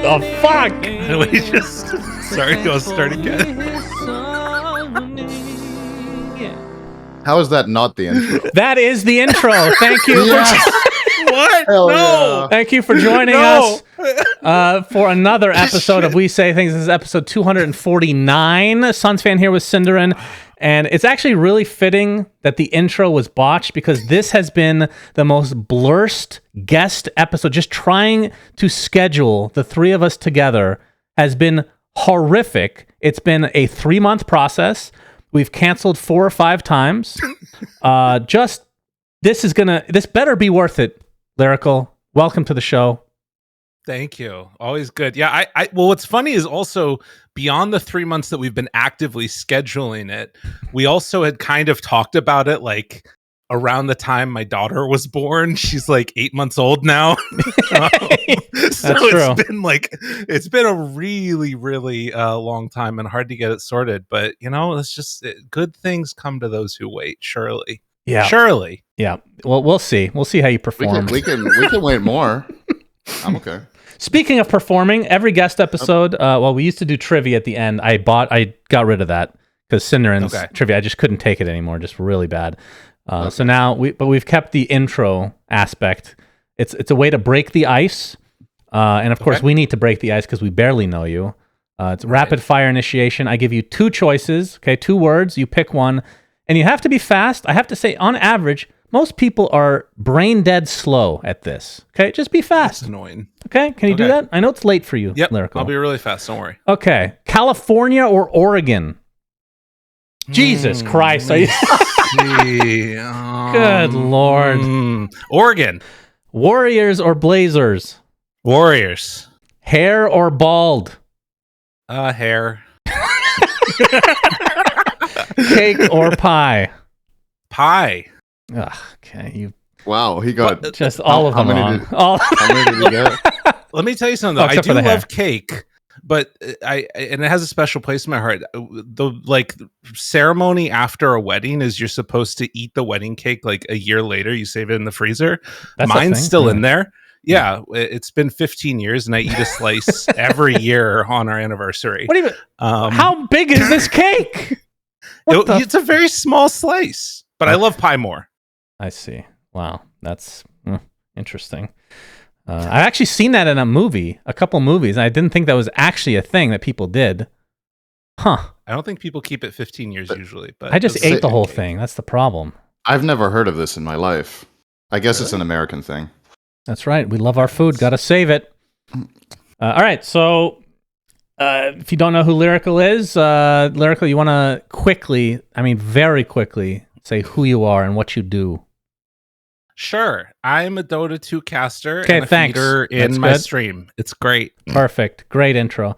Oh, fuck! Let me just... Sorry, I'll start again. How is that not the intro? That is the intro. Thank you. What? Hell No! yeah. Thank you for joining us for another episode of We Say Things. This is episode 249. Suns fan here with Cinderin. And it's actually really fitting that the intro was botched because this has been the most blurst guest episode. Just trying to schedule the three of us together has been horrific. It's been a 3-month process. We've canceled 4 or 5 times. This better be worth it. Lyrical, welcome to the show. Thank you. Always good. Yeah, well, what's funny is also beyond the 3 months that we've been actively scheduling it, we also had kind of talked about it like around the time my daughter was born. She's like 8 months old now. So true. It's been a really, really long time and hard to get it sorted. But, it's just good things come to those who wait, surely. Yeah. Surely. Yeah. Well, we'll see. We'll see how you perform. We can wait more. I'm okay. Speaking of performing, every guest episode, we used to do trivia at the end. I got rid of that because Cinderin's trivia, I just couldn't take it anymore. Just really bad. So now we've kept the intro aspect. It's a way to break the ice. And of course we need to break the ice because we barely know you. It's rapid fire initiation. I give you 2 choices. Okay. 2 words. You pick one and you have to be fast. I have to say on average, most people are brain dead slow at this. Okay, just be fast. That's annoying. Okay, can you do that? I know it's late for you, Yep, Lyrical. I'll be really fast, don't worry. Okay, California or Oregon? Jesus Christ. Are you... Good Lord. Oregon. Warriors or Blazers? Warriors. Hair or bald? Hair. Cake or pie? Pie. Ugh, okay, Wow, he got just all of them wrong. How many did he get? Let me tell you something, though. I do love cake, but and it has a special place in my heart. The ceremony after a wedding is you're supposed to eat the wedding cake like a year later. You save it in the freezer. That's Mine's still in there. Yeah, it's been 15 years, and I eat a slice every year on our anniversary. What do you mean? How big is this cake? It's a very small slice, but I love pie more. I see. Wow, that's interesting. I've actually seen that in a couple movies, and I didn't think that was actually a thing that people did. Huh. I don't think people keep it 15 years usually. But I just ate the whole thing. That's the problem. I've never heard of this in my life. I guess it's an American thing. That's right. We love our food. Got to save it. All right, so if you don't know who Lyrical is, Lyrical, you want to very quickly say who you are and what you do. Sure. I'm a Dota 2 caster and a feeder in my stream. It's great. Perfect. Great intro.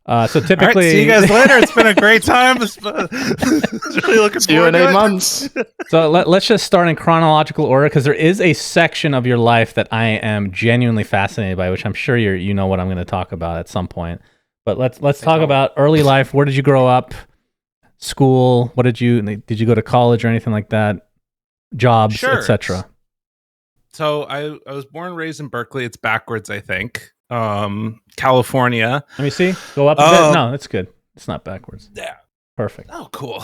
So typically... All right, see you guys later. It's been a great time. It's really looking see you in 8 months. So let's just start in chronological order because there is a section of your life that I am genuinely fascinated by, which I'm sure you know what I'm going to talk about at some point. But let's talk about early life. Where did you grow up? School? What did you go to college or anything like that? Jobs, sure. etc. So I was born and raised in Berkeley. It's backwards, I think. California. Let me see. Go up a bit. No, that's good. It's not backwards. Yeah. Perfect. Oh, cool.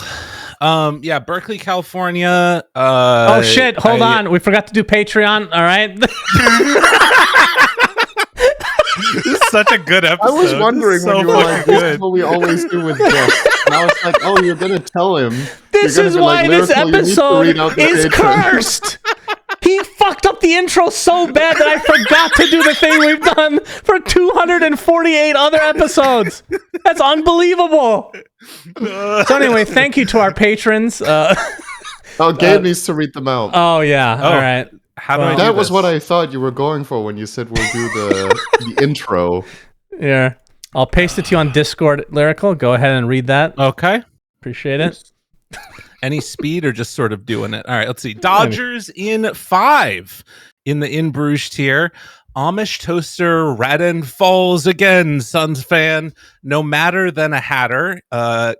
Berkeley, California. Oh shit! Hold on. We forgot to do Patreon. All right. This is such a good episode. I was wondering when you were like, this is what we always do with guests. Now it's like, oh, you're going to tell him. This is why this episode is cursed. He fucked up the intro so bad that I forgot to do the thing we've done for 248 other episodes. That's unbelievable. So anyway, thank you to our patrons. Gabe needs to read them out. Oh, yeah. All right. How do I do that this? was what I thought you were going for when you said we'll do the intro. Yeah. I'll paste it to you on Discord, Lyrical. Go ahead and read that. Okay. Appreciate it. Any speed or just sort of doing it? All right, let's see. Dodgers in 5 in the In Bruges tier. Amish toaster Radden falls again, Suns fan. No matter than a hatter.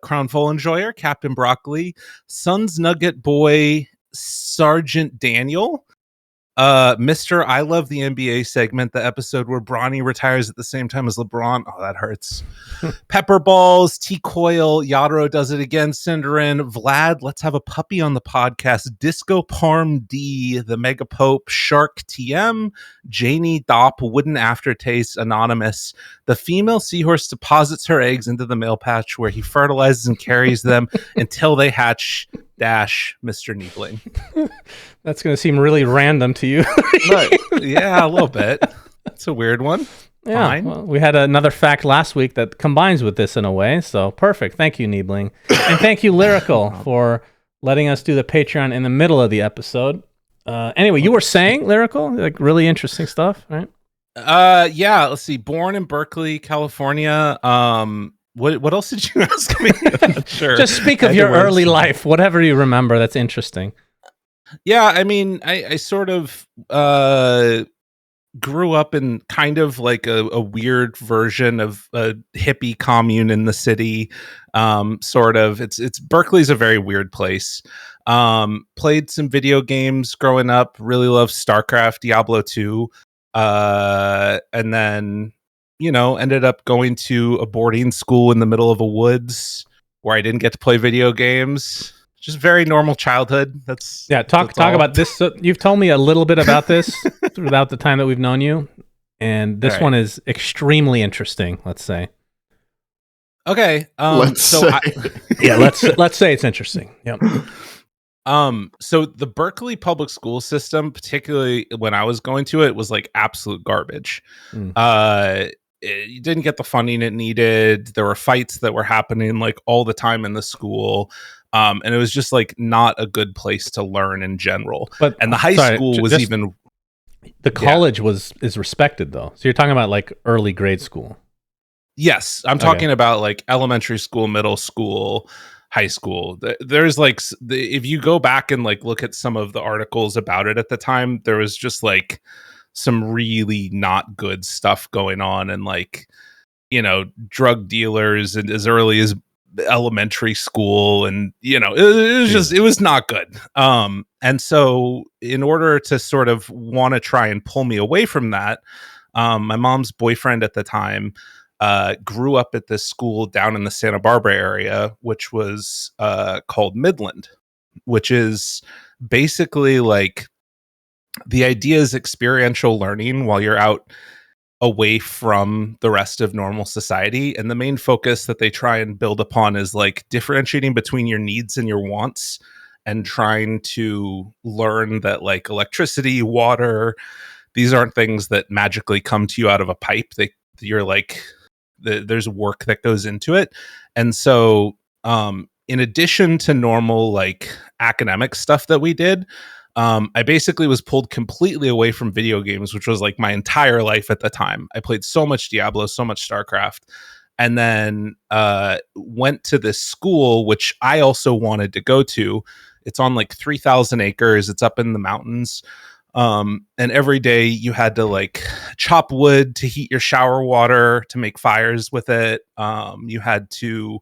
Crown Full enjoyer, Captain Broccoli. Suns Nugget boy, Sergeant Daniel. Mr. I Love the NBA segment, the episode where Bronny retires at the same time as LeBron. Oh, that hurts. Pepper Balls, T Coil, Yadro does it again, Cinderin, Vlad, let's have a puppy on the podcast, Disco Parm D, the Mega Pope, Shark TM, Janie Dopp, Wooden Aftertaste, Anonymous. The female seahorse deposits her eggs into the male patch where he fertilizes and carries them until they hatch. Dash, Mr. Niebling. That's going to seem really random to you. Yeah, a little bit. It's a weird one. Yeah, well, we had another fact last week that combines with this in a way, so perfect. Thank you, Niebling. And thank you, Lyrical, for letting us do the Patreon in the middle of the episode. Anyway, you were saying, Lyrical, like really interesting stuff, right? Yeah, let's see. Born in Berkeley, California. What else did you ask me? Sure. Just speak of your early life, whatever you remember that's interesting. Yeah, I mean, I sort of grew up in kind of like a weird version of a hippie commune in the city. Sort of. It's Berkeley's a very weird place. Played some video games growing up. Really loved StarCraft, Diablo 2. And then, ended up going to a boarding school in the middle of the woods where I didn't get to play video games. Just very normal childhood. Talk about this. So you've told me a little bit about this throughout the time that we've known you, and this one is extremely interesting. Let's say. Okay. Let's say it's interesting. Yep. So the Berkeley public school system, particularly when I was going to it, was like absolute garbage. You didn't get the funding it needed. There were fights that were happening like all the time in the school. And it was just like not a good place to learn in general. And the high school was even the college is respected though. So you're talking about like early grade school. Yes, I'm talking about like elementary school, middle school, high school. There's like if you go back and like look at some of the articles about it at the time, there was just like some really not good stuff going on, and like drug dealers and as early as elementary school, and it was not good. And so in order to sort of want to try and pull me away from that, my mom's boyfriend at the time grew up at this school down in the Santa Barbara area, which was called Midland, which is basically like the idea is experiential learning while you're out away from the rest of normal society. And the main focus that they try and build upon is like differentiating between your needs and your wants, and trying to learn that like electricity, water, these aren't things that magically come to you out of a pipe. You're like, there's work that goes into it. And so in addition to normal like academic stuff that we did, I basically was pulled completely away from video games, which was like my entire life at the time. I played so much Diablo, so much StarCraft, and then went to this school, which I also wanted to go to. It's on like 3,000 acres. It's up in the mountains. And every day you had to like chop wood to heat your shower water, to make fires with it. You had to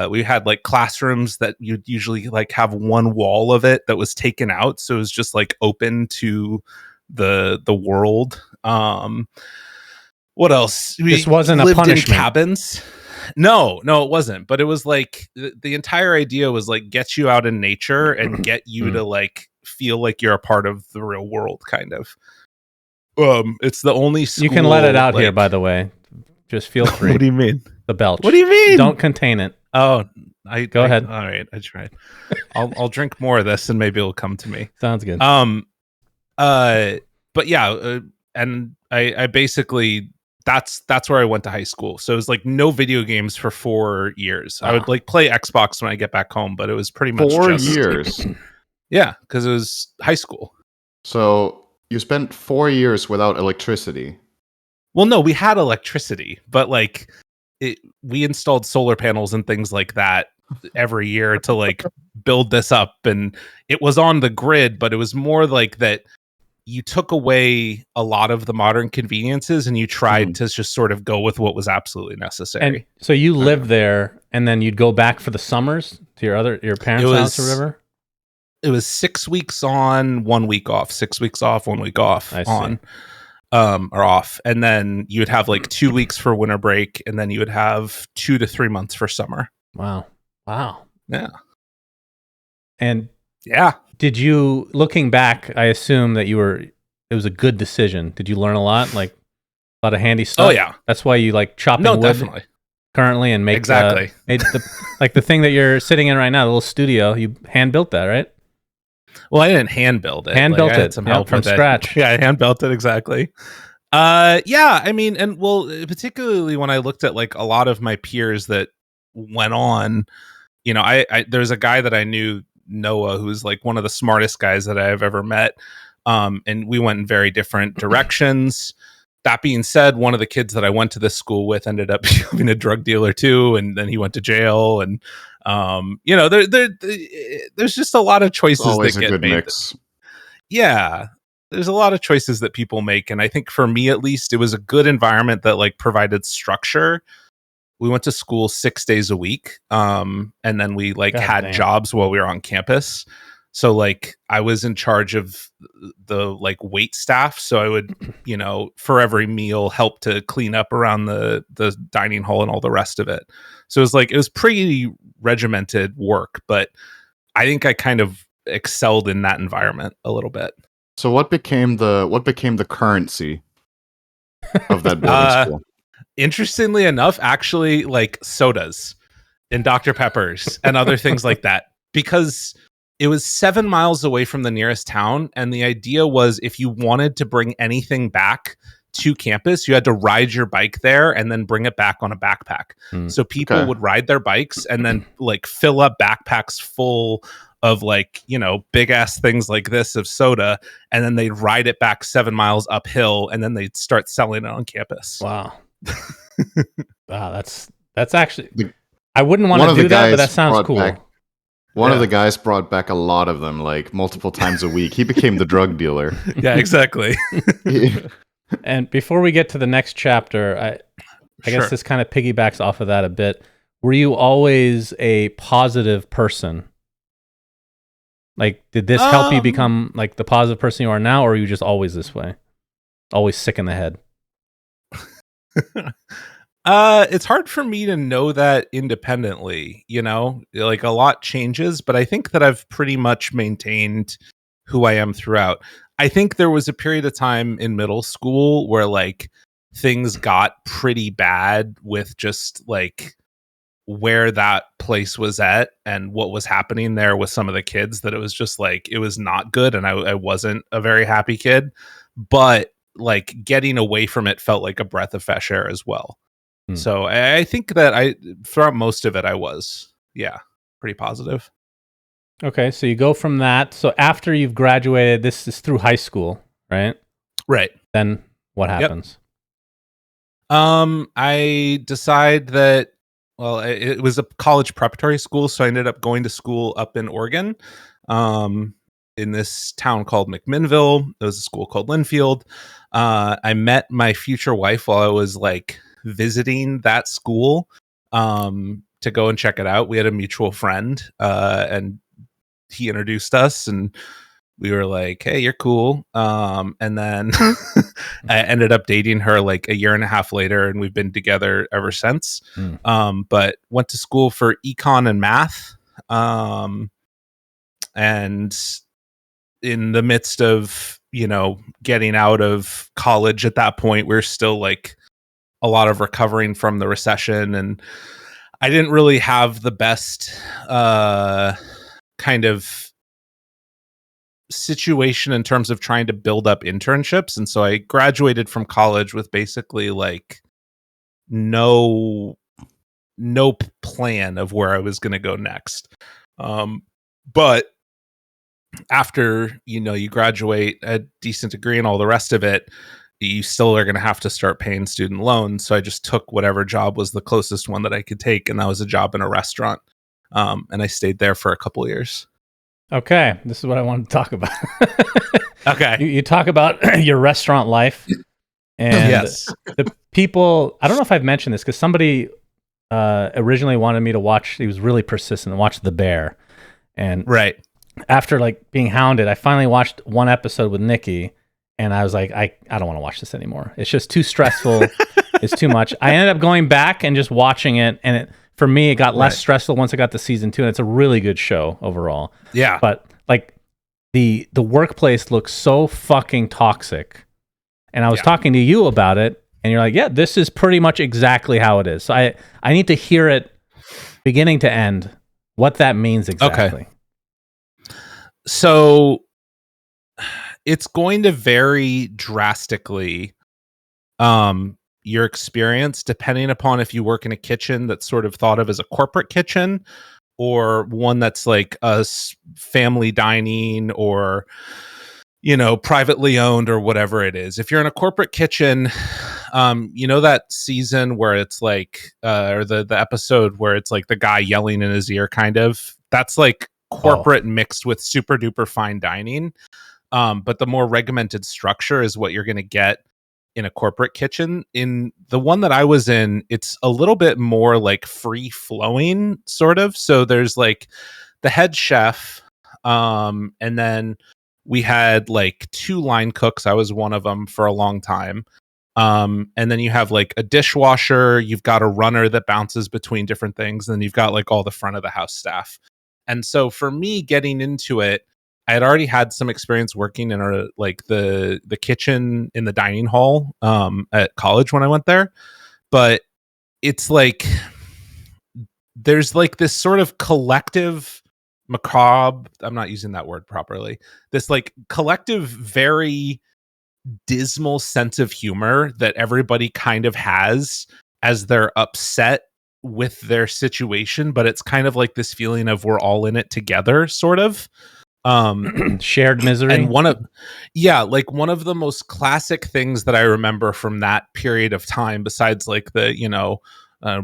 we had like classrooms that you'd usually like have one wall of it that was taken out, so it was just like open to the world. What else? This wasn't a punishment. In cabins. No, it wasn't. But it was like the entire idea was like get you out in nature and get you to like feel like you're a part of the real world, kind of. It's the only school, you can let it out here, by the way. Just feel free. What do you mean? The belch. What do you mean? Don't contain it. Oh, go ahead. All right, I tried. I'll drink more of this, and maybe it'll come to me. Sounds good. But yeah, and I basically that's where I went to high school. So it was like no video games for 4 years. I would like play Xbox when I get back home, but it was pretty much 4 years. Yeah, because it was high school. So you spent 4 years without electricity. Well, no, we had electricity, but like we installed solar panels and things like that every year to like build this up, and it was on the grid, but it was more like that you took away a lot of the modern conveniences and you tried to just sort of go with what was absolutely necessary. And so you lived there, and then you'd go back for the summers to your parents' house or whatever? it was 6 weeks on, 1 week off, 6 weeks off, 1 week off on, or off. And then you would have like 2 weeks for winter break. And then you would have 2 to 3 months for summer. Wow. Yeah. And yeah. Did you, looking back, I assume that it was a good decision. Did you learn a lot? Like a lot of handy stuff? Oh, yeah. That's why you like chopping wood definitely. Currently and make exactly made the thing that you're sitting in right now, the little studio, you hand built that, right? Well, I didn't hand build it. Built it some help from scratch. Yeah, I hand built it exactly. Yeah, I mean, and well, particularly when I looked at like a lot of my peers that went on, you know, I there's a guy that I knew, Noah, who's like one of the smartest guys that I've ever met. And we went in very different directions. That being said, one of the kids that I went to this school with ended up becoming a drug dealer too, and then he went to jail. And you know, there's just a lot of choices always that a get good made. mix. Yeah, there's a lot of choices that people make, and I think for me at least, it was a good environment that like provided structure. We went to school 6 days a week, and then we like had jobs while we were on campus. So like I was in charge of the like wait staff. So I would, you know, for every meal help to clean up around the dining hall and all the rest of it. So it was pretty regimented work, but I think I kind of excelled in that environment a little bit. So what became the currency of that boarding school? Interestingly enough, actually like sodas and Dr. Peppers and other things like that, because it was 7 miles away from the nearest town. And the idea was if you wanted to bring anything back to campus, you had to ride your bike there and then bring it back on a backpack. So people would ride their bikes and then like fill up backpacks full of like, you know, big ass things like this of soda. And then they'd ride it back 7 miles uphill and then they'd start selling it on campus. Wow. Wow. That's actually, I wouldn't want to do that, but that sounds cool. One of the guys brought back a lot of them, like multiple times a week. He became the drug dealer. Yeah, exactly. And before we get to the next chapter, I guess this kind of piggybacks off of that a bit. Were you always a positive person? Like, did this help you become like the positive person you are now, or are you just always this way? Always sick in the head? It's hard for me to know that independently, you know, like a lot changes, but I think that I've pretty much maintained who I am throughout. I think there was a period of time in middle school where like things got pretty bad with just like where that place was at and what was happening there with some of the kids, that it was just like, it was not good. And I wasn't a very happy kid, but like getting away from it felt like a breath of fresh air as well. So I think that throughout most of it, I was, pretty positive. Okay, so you go from that. So after you've graduated, this is through high school, right? Right. Then what happens? I decide that, well, it was a college preparatory school, so I ended up going to school up in Oregon, in this town called McMinnville. There was a school called Linfield. I met my future wife while I was like visiting that school to go and check it out. We had a mutual friend, and he introduced us, and we were like, hey, you're cool. And then I ended up dating her like a year and a half later, and we've been together ever since. But went to school for econ and math. And in the midst of, you know, getting out of college at that point, we're still like a lot of recovering from the recession, and I didn't really have the best kind of situation in terms of trying to build up internships. And so I graduated from college with basically like no plan of where I was going to go next. But after, you know, you graduate a decent degree and all the rest of it, you still are going to have to start paying student loans. So I just took whatever job was the closest one that I could take. And that was a job in a restaurant. And I stayed there for a couple of years. Okay. This is what I wanted to talk about. Okay. You talk about your restaurant life. And yes, the people, I don't know if I've mentioned this because somebody originally wanted me to watch, he was really persistent, watch The Bear. And right. after like being hounded, I finally watched one episode with Nikki, and I was like, I don't want to watch this anymore. It's just too stressful. It's too much. I ended up going back and just watching it, and for me, it got less stressful once I got to season 2, and it's a really good show overall. Yeah. But like the workplace looks so fucking toxic. And I was talking to you about it, and you're like, yeah, this is pretty much exactly how it is. So I need to hear it beginning to end, what that means exactly. Okay. So it's going to vary drastically, your experience, depending upon if you work in a kitchen that's sort of thought of as a corporate kitchen, or one that's like a family dining, or privately owned, or whatever it is. If you're in a corporate kitchen, that season where it's like, or the episode where it's like the guy yelling in his ear, kind of, that's like corporate mixed with super duper fine dining. But the more regimented structure is what you're going to get in a corporate kitchen. In the one that I was in, it's a little bit more like free flowing, sort of. So there's like the head chef, and then we had like 2 line cooks. I was one of them for a long time. And then you have like a dishwasher, you've got a runner that bounces between different things, and then you've got like all the front of the house staff. And so for me getting into it, I had already had some experience working in the kitchen in the dining hall at college when I went there. But it's like there's like this sort of collective macabre, I'm not using that word properly, this like collective very dismal sense of humor that everybody kind of has as they're upset with their situation, but it's kind of like this feeling of we're all in it together, sort of. Shared misery. And one of the most classic things that I remember from that period of time, besides like the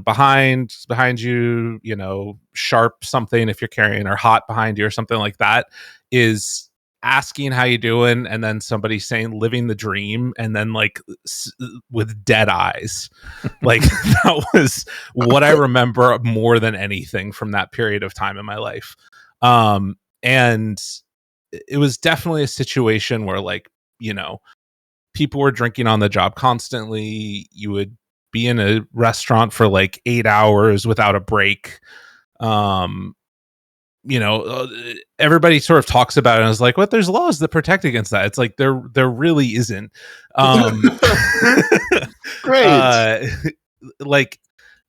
behind you, sharp something if you're carrying, or hot behind you or something like that, is asking how you doing, and then somebody saying living the dream, and then like with dead eyes. Like that was what I remember more than anything from that period of time in my life. And it was definitely a situation where like, people were drinking on the job constantly. You would be in a restaurant for like 8 hours without a break. Everybody sort of talks about it and is like, what, there's laws that protect against that. It's like there really isn't. Great. Like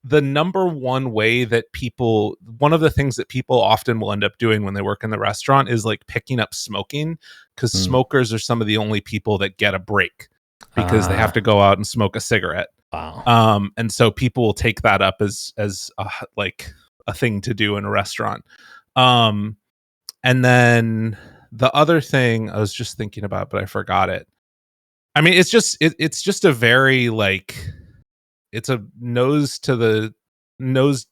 the number one way that one of the things that people often will end up doing when they work in the restaurant is like picking up smoking, because smokers are some of the only people that get a break because they have to go out and smoke a cigarette. Wow. And so people will take that up as a thing to do in a restaurant. And then the other thing I was just thinking about, but I forgot it. I mean, it's just a very like, it's a nose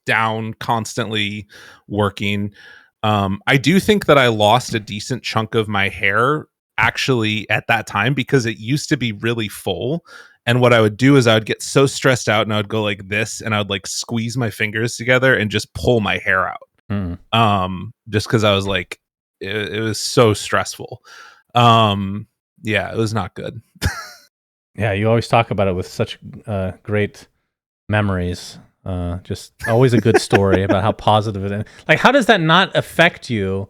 down, constantly working. I do think that I lost a decent chunk of my hair actually at that time, because it used to be really full. And what I would do is I would get so stressed out and I would go like this, and I would like squeeze my fingers together and just pull my hair out. Just because I was like, it was so stressful. Yeah, it was not good. Yeah, you always talk about it with such great memories. Just always a good story about how positive it is. Like, how does that not affect you?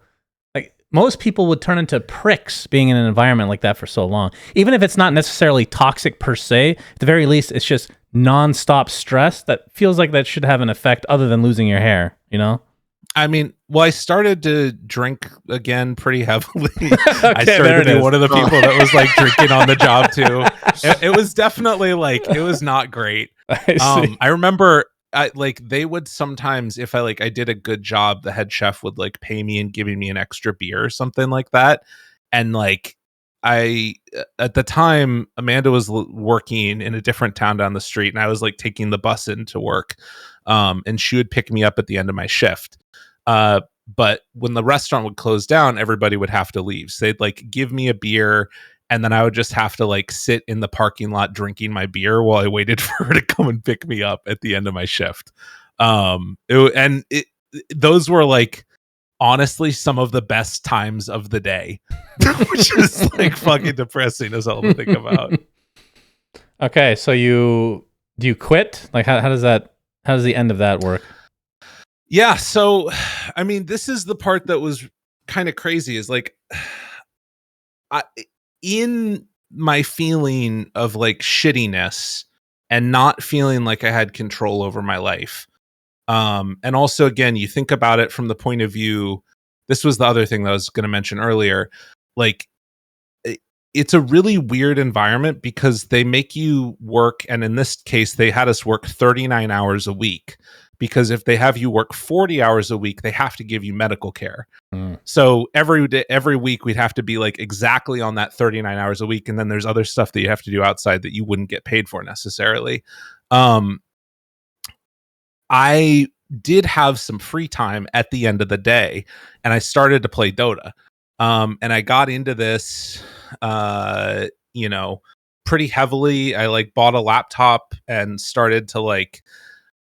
Like, most people would turn into pricks being in an environment like that for so long. Even if it's not necessarily toxic per se, at the very least, it's just nonstop stress that feels like that should have an effect other than losing your hair, I mean, well, I started to drink again pretty heavily. Okay, I started to be one of the people that was like drinking on the job too. It was definitely like, it was not great. I remember they would sometimes, if I did a good job, the head chef would like pay me and giving me an extra beer or something like that. And like, at the time, Amanda was working in a different town down the street, and I was like taking the bus into work. And she would pick me up at the end of my shift. But when the restaurant would close down, everybody would have to leave. So they'd like give me a beer, and then I would just have to like sit in the parking lot drinking my beer while I waited for her to come and pick me up at the end of my shift. Those were like honestly some of the best times of the day, which is like fucking depressing as hell to think about. Okay, so do you quit? Like how does the end of that work? Yeah, so I mean, this is the part that was kind of crazy is like in my feeling of like shittiness and not feeling like I had control over my life. And also, again, you think about it from the point of view, this was the other thing that I was going to mention earlier. Like, it's a really weird environment because they make you work. And in this case, they had us work 39 hours a week, because if they have you work 40 hours a week, they have to give you medical care. So every week we'd have to be like exactly on that 39 hours a week. And then there's other stuff that you have to do outside that you wouldn't get paid for necessarily. I did have some free time at the end of the day, and I started to play Dota. And I got into this, pretty heavily. I like bought a laptop and started to like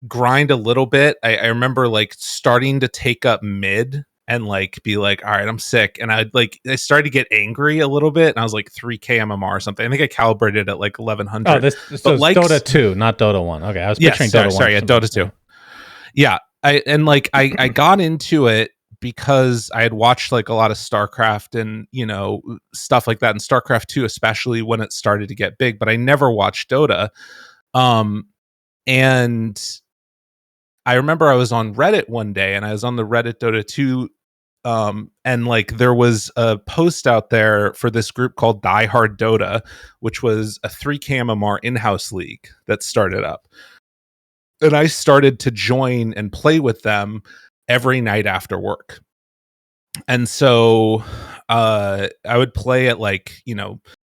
grind a little bit. I remember like starting to take up mid and like be like, all right, I'm sick. And I started to get angry a little bit, and I was like 3K MMR or something. I think I calibrated at like 1100. Oh, this so it's Dota 2, not Dota 1. Okay, I was picturing Dota 1. Sorry, yeah, Dota 2. Yeah, I got into it because I had watched like a lot of StarCraft and, stuff like that, and StarCraft 2 especially when it started to get big, but I never watched Dota. And I remember I was on Reddit one day, and I was on the Reddit Dota 2, and like there was a post out there for this group called Die Hard Dota, which was a 3K MMR in-house league that started up. And I started to join and play with them every night after work. And so I would play at like,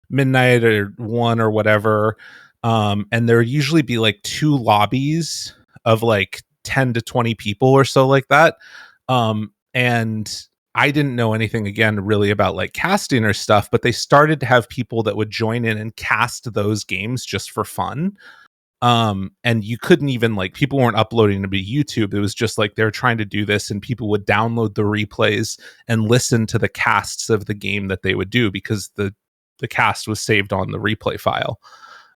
midnight or 1 or whatever. And there would usually be like 2 lobbies of like 10 to 20 people or so like that. And I didn't know anything, again, really about like casting or stuff, but they started to have people that would join in and cast those games just for fun. And you couldn't even like, people weren't uploading to be YouTube. It was just like they're trying to do this, and people would download the replays and listen to the casts of the game that they would do, because the cast was saved on the replay file.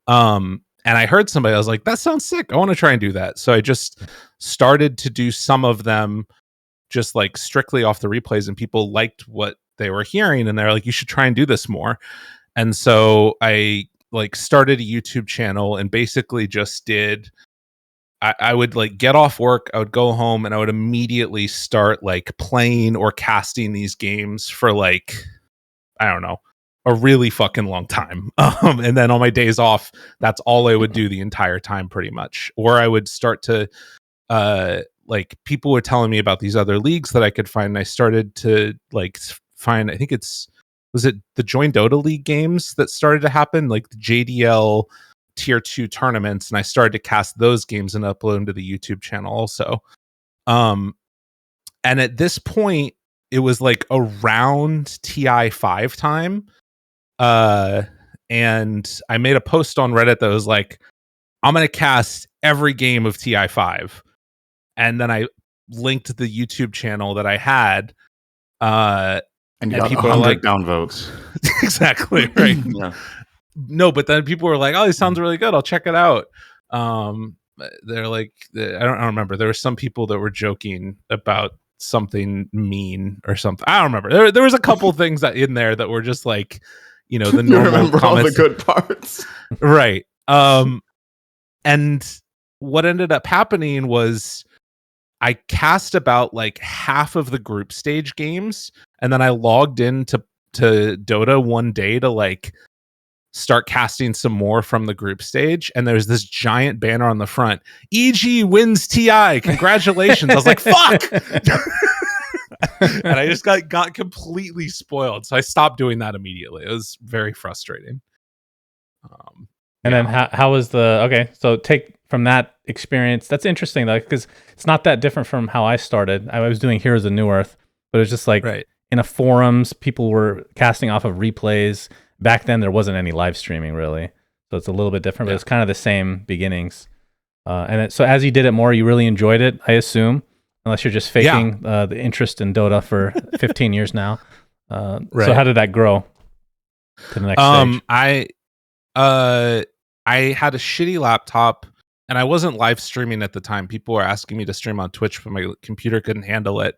And I heard somebody, I was like, that sounds sick, I want to try and do that. So I just started to do some of them just like strictly off the replays, and people liked what they were hearing, and they're like, you should try and do this more. And so I like started a YouTube channel and basically just I would like get off work, I would go home, and I would immediately start like playing or casting these games for like, I don't know, a really fucking long time. And then on my days off, that's all I would do the entire time pretty much. Or I would start to like, people were telling me about these other leagues that I could find, and I started to like find, I think was it the Join Dota League games that started to happen, like the JDL tier 2 tournaments, and I started to cast those games and upload them to the YouTube channel also. And at this point, it was like around TI5 time. And I made a post on Reddit that was like, I'm going to cast every game of TI5. And then I linked the YouTube channel that I had. And you got people 100 like, downvotes. Exactly, right. Yeah. No, but then people were like, oh, this sounds really good, I'll check it out. They're like, I don't remember. There were some people that were joking about something mean or something. I don't remember. There was a couple things that in there that were just like, the normal comments. All the good parts. Right. And what ended up happening was I cast about like half of the group stage games, and then I logged into Dota one day to like start casting some more from the group stage, and there's this giant banner on the front, EG wins TI, congratulations. I was like, fuck. And I just got completely spoiled, so I stopped doing that immediately. It was very frustrating. And then how was so take from that experience, that's interesting though, because it's not that different from how I started. I was doing Heroes of Newerth, but it was just like in a forums, people were casting off of replays. Back then there wasn't any live streaming really, so it's a little bit different, but it's kind of the same beginnings. So as you did it more, you really enjoyed it, I assume. unless you're just faking the interest in Dota for 15 years now. So how did that grow to the next stage? I had a shitty laptop, and I wasn't live streaming at the time. People were asking me to stream on Twitch, but my computer couldn't handle it.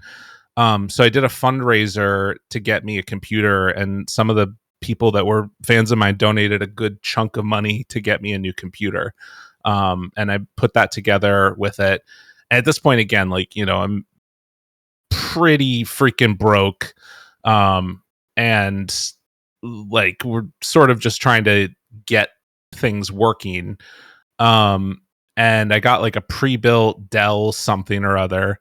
So I did a fundraiser to get me a computer, and some of the people that were fans of mine donated a good chunk of money to get me a new computer. And I put that together with it. And at this point, again, like, you know, I'm pretty freaking broke. And like, we're sort of just trying to get things working. And I got like a pre-built Dell something or other.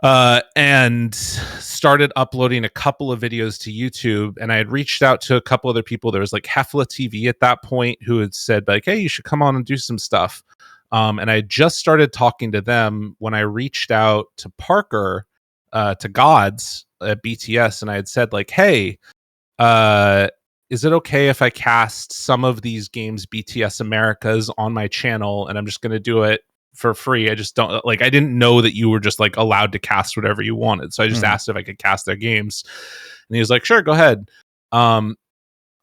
And started uploading a couple of videos to YouTube, and I had reached out to a couple other people. There was like Hefla TV at that point who had said like, hey, you should come on and do some stuff. And I just started talking to them when I reached out to Parker, to Gods at BTS, and I had said like, hey, is it okay if I cast some of these games BTS Americas on my channel, and I'm just going to do it for free? I just don't like, I didn't know that you were just like allowed to cast whatever you wanted. So I just asked if I could cast their games, and he was like, sure, go ahead.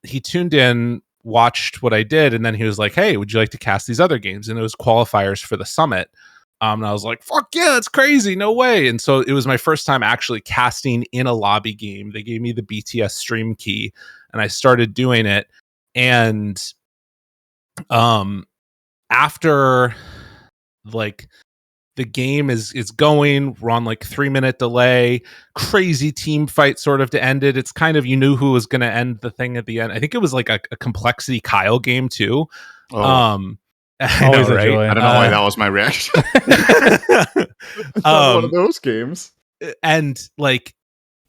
He tuned in, watched what I did, and then he was like, hey, would you like to cast these other games? And it was qualifiers for the summit. And I was like, fuck yeah, it's crazy, no way. And so it was my first time actually casting in a lobby game. They gave me the BTS stream key, and I started doing it. And after like the game is going, we're on like 3-minute delay, crazy team fight sort of to end it. It's kind of, you knew who was going to end the thing at the end. I think it was like a complexity Kyle game too. Always a joy. I don't know why that was my reaction. One of those games. And like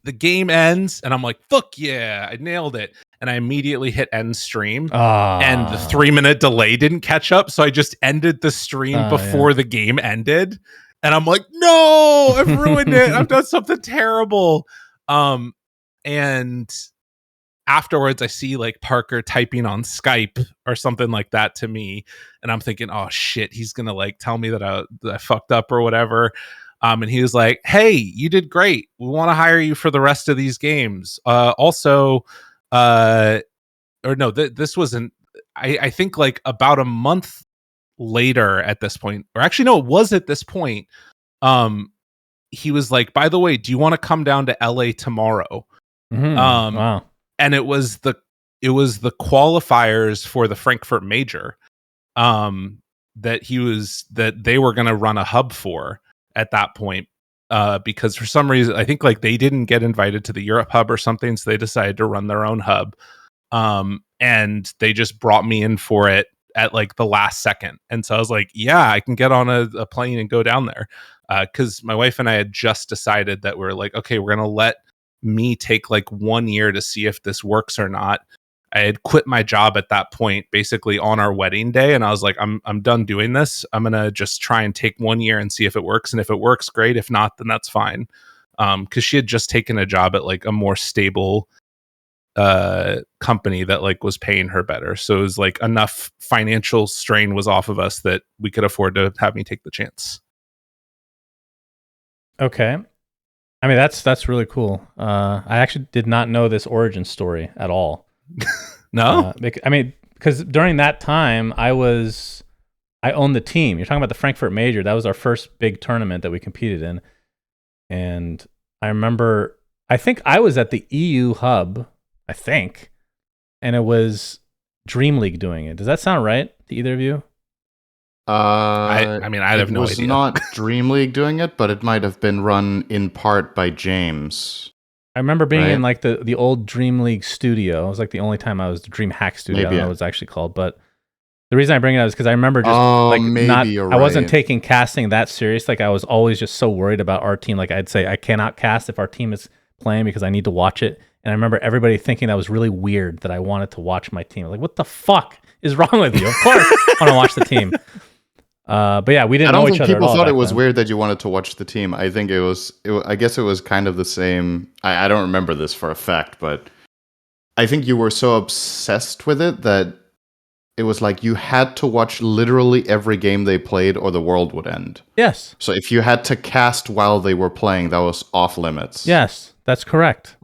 the game ends, and I'm like, fuck yeah, I nailed it. And I immediately hit end stream, and the 3-minute delay didn't catch up. So I just ended the stream before the game ended. And I'm like, no, I've ruined it. I've done something terrible. And afterwards I see like Parker typing on Skype or something like that to me. And I'm thinking, oh shit, he's going to like tell me that I fucked up or whatever. And he was like, hey, you did great. We want to hire you for the rest of these games. This wasn't, I think like about a month later at this point, or actually, no, it was at this point. He was like, by the way, do you want to come down to LA tomorrow? Wow. And it was the qualifiers for the Frankfurt Major, that they were going to run a hub for at that point, because for some reason, I think like they didn't get invited to the Europe hub or something. So they decided to run their own hub. And they just brought me in for it at like the last second. And so I was like, yeah, I can get on a plane and go down there. Cause my wife and I had just decided that we're like, okay, we're going to let me take like 1 year to see if this works or not. I had quit my job at that point, basically on our wedding day. And I was like, I'm done doing this. I'm going to just try and take 1 year and see if it works. And if it works, great. If not, then that's fine. Cause she had just taken a job at like a more stable company that like was paying her better. So it was like enough financial strain was off of us that we could afford to have me take the chance. Okay. I mean, that's really cool. I actually did not know this origin story at all. No? I mean, because during that time, I owned the team. You're talking about the Frankfurt Major. That was our first big tournament that we competed in. And I remember, I think I was at the EU hub, and it was Dream League doing it. Does that sound right to either of you? I mean, I have no idea. It was not Dream League doing it, but it might have been run in part by James. I remember being in like the old Dream League studio. It was like the only time I was the Dream Hack studio. I don't know what it's actually called, but the reason I bring it up is because I remember just I wasn't taking casting that serious. Like I was always just so worried about our team. Like I'd say I cannot cast if our team is playing because I need to watch it. And I remember everybody thinking that was really weird that I wanted to watch my team. Like, what the fuck is wrong with you? Of course I want to watch the team. But yeah, we didn't know each other at all. People thought it was weird that you wanted to watch the team. I think I guess it was kind of the same. I don't remember this for a fact, but I think you were so obsessed with it that it was like you had to watch literally every game they played or the world would end. Yes. So if you had to cast while they were playing, that was off limits. Yes, that's correct.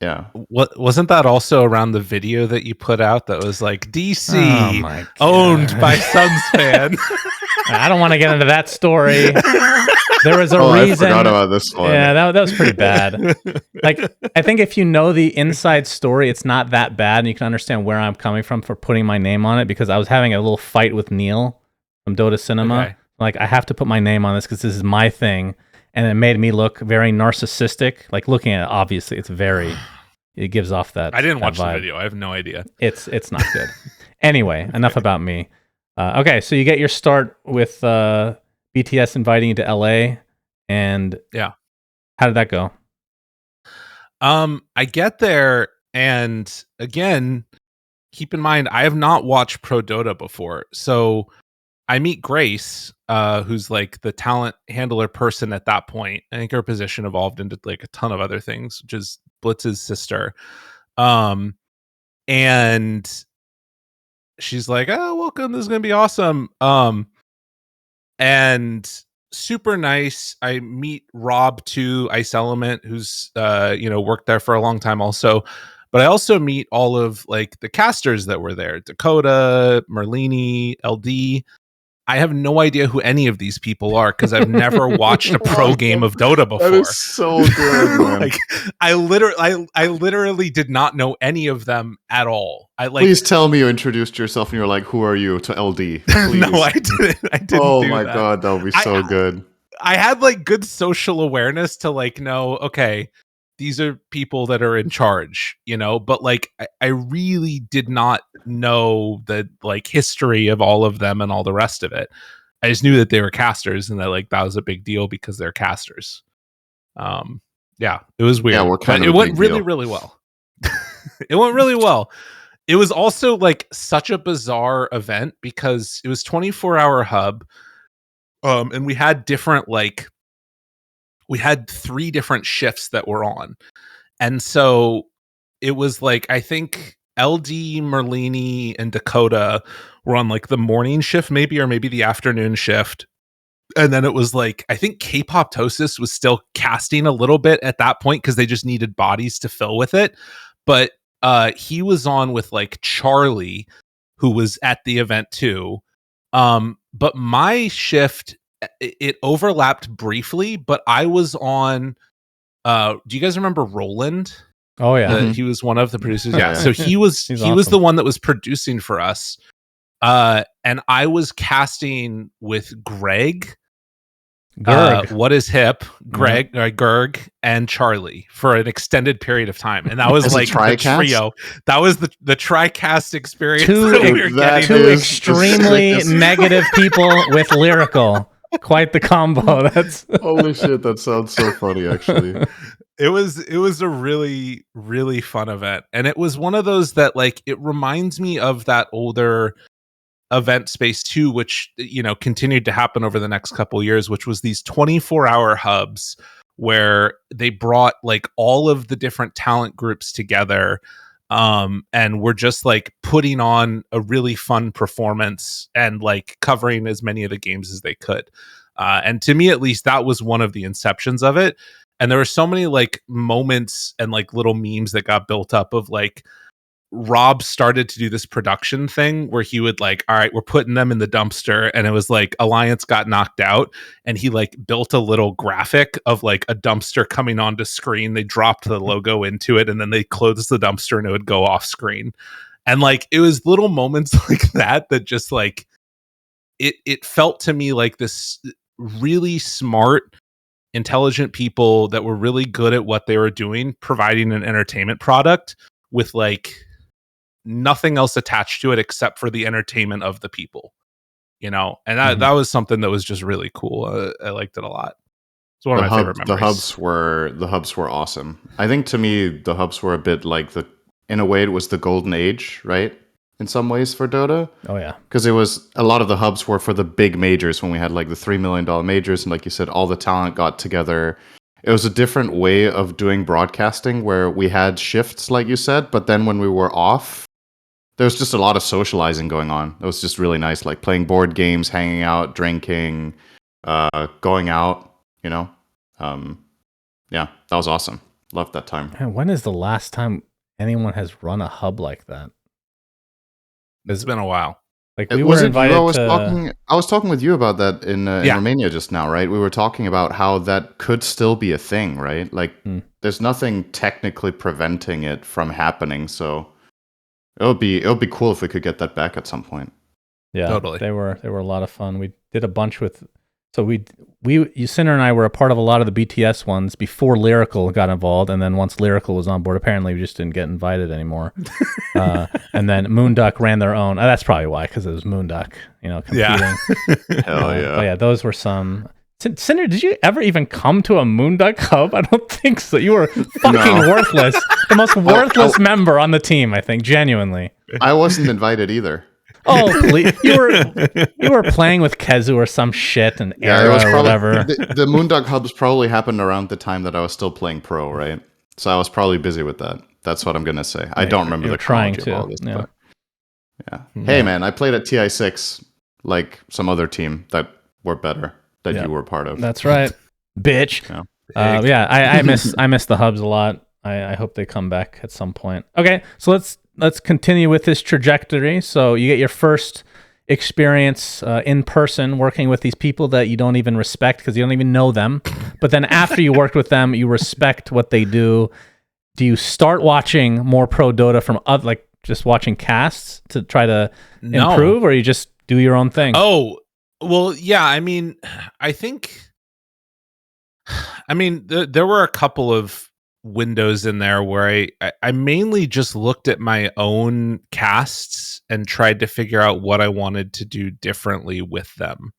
Yeah. What wasn't that also around the video that you put out that was like DC owned by Suns fan? I don't want to get into that story. There was a reason. I forgot about this one. Yeah, that was pretty bad. Like, I think if you know the inside story, it's not that bad, and you can understand where I'm coming from for putting my name on it, because I was having a little fight with Neil from Dota Cinema. Okay. Like, I have to put my name on this because this is my thing, and it made me look very narcissistic. Like, looking at it, obviously, it gives off that. I didn't watch vibe. The video. I have no idea. It's not good. Anyway, enough about me. Okay, so you get your start with BTS inviting you to LA, and how did that go? I get there, and again, keep in mind I have not watched Pro Dota before, so I meet Grace, who's like the talent handler person at that point. I think her position evolved into like a ton of other things, which is Blitz's sister. And she's like, "Oh, welcome. This is going to be awesome." And super nice. I meet Rob too, Ice Element, who's worked there for a long time also. But I also meet all of like the casters that were there: Dakota, Merlini, LD. I have no idea who any of these people are because I've never watched a pro game of Dota before. That is so good, man. Like, I literally did not know any of them at all. Please tell me you introduced yourself and you're like, "Who are you?" to LD. Please. No, I didn't. Oh my god, that would be so good. I had like good social awareness to like know, okay, these are people that are in charge, but like I really did not know the like history of all of them and all the rest of it. I just knew that they were casters and that like that was a big deal because they're casters. Yeah, it was weird. Yeah, it went really, really well. It went really well. It was also like such a bizarre event because it was 24-hour hub. And we had different we had 3 different shifts that were on. And so it was like, I think LD, Merlini, and Dakota were on like the morning shift maybe, or maybe the afternoon shift. And then it was like, I think K-Poptosis was still casting a little bit at that point because they just needed bodies to fill with it. But he was on with like Charlie, who was at the event too. But my shift, it overlapped briefly, but I was on, do you guys remember Roland? Oh yeah. He was one of the producers. Yeah. So he was was the one that was producing for us. And I was casting with Greg. What is hip? Greg, Gerg, and Charlie for an extended period of time, and that was like the trio. That was the tri-cast experience. Two extremely negative people with Lyrical. Quite the combo. That's holy shit. That sounds so funny. Actually, it was a really, really fun event, and it was one of those that like it reminds me of that older event space too, which continued to happen over the next couple of years, which was these 24-hour hubs where they brought like all of the different talent groups together, and we're just like putting on a really fun performance and like covering as many of the games as they could. And to me, at least, that was one of the inceptions of it. And there were so many like moments and like little memes that got built up of like Rob started to do this production thing where he would like, all right, we're putting them in the dumpster. And it was like Alliance got knocked out and he like built a little graphic of like a dumpster coming onto screen. They dropped the logo into it and then they closed the dumpster and it would go off screen. And like, it was little moments like that just like, it felt to me like this really smart, intelligent people that were really good at what they were doing, providing an entertainment product with like nothing else attached to it except for the entertainment of the people, and that was something that was just really cool. I liked it a lot. It's one of my favorite memories. The hubs were awesome. I think to me the hubs were a bit like in a way it was the golden age, right? In some ways for Dota. Oh yeah. Because it was a lot of the hubs were for the big majors when we had like the $3 million majors, and like you said, all the talent got together. It was a different way of doing broadcasting where we had shifts, like you said, but then when we were off, There's just a lot of socializing going on. It was just really nice, like playing board games, hanging out, drinking, going out. You know, yeah, that was awesome. Loved that time. Man, when is the last time anyone has run a hub like that? It's been a while. Like we were invited I was talking with you about that in Romania just now, right? We were talking about how that could still be a thing, right? Like there's nothing technically preventing it from happening. So it would be cool if we could get that back at some point. Yeah, totally. They were a lot of fun. We did a bunch with. So Sinner and I were a part of a lot of the BTS ones before Lyrical got involved, and then once Lyrical was on board, apparently we just didn't get invited anymore. And then Moonduck ran their own. That's probably why, because it was Moonduck, competing. Yeah. Hell yeah. But yeah, those were some. Cinder, did you ever even come to a Moonduck hub? I don't think so. You were fucking worthless. The most worthless member on the team, I think, genuinely. I wasn't invited either. Oh, please. You were playing with Kezu or some shit and Era or whatever. The Moonduck hubs probably happened around the time that I was still playing pro, right? So I was probably busy with that. That's what I'm going to say. I don't remember the chronology of all this. Yeah. But yeah. Hey, man, I played at TI6 like some other team that were better that you were part of. That's right. Bitch. Yeah. I miss the hubs a lot. I hope they come back at some point. Okay, so let's continue with this trajectory. So you get your first experience in person working with these people that you don't even respect because you don't even know them. But then after you worked with them, you respect what they do. Do you start watching more pro Dota from like just watching casts to try to improve, or you just do your own thing? Oh, well, yeah. I mean, there were a couple of windows in there where I mainly just looked at my own casts and tried to figure out what I wanted to do differently with them.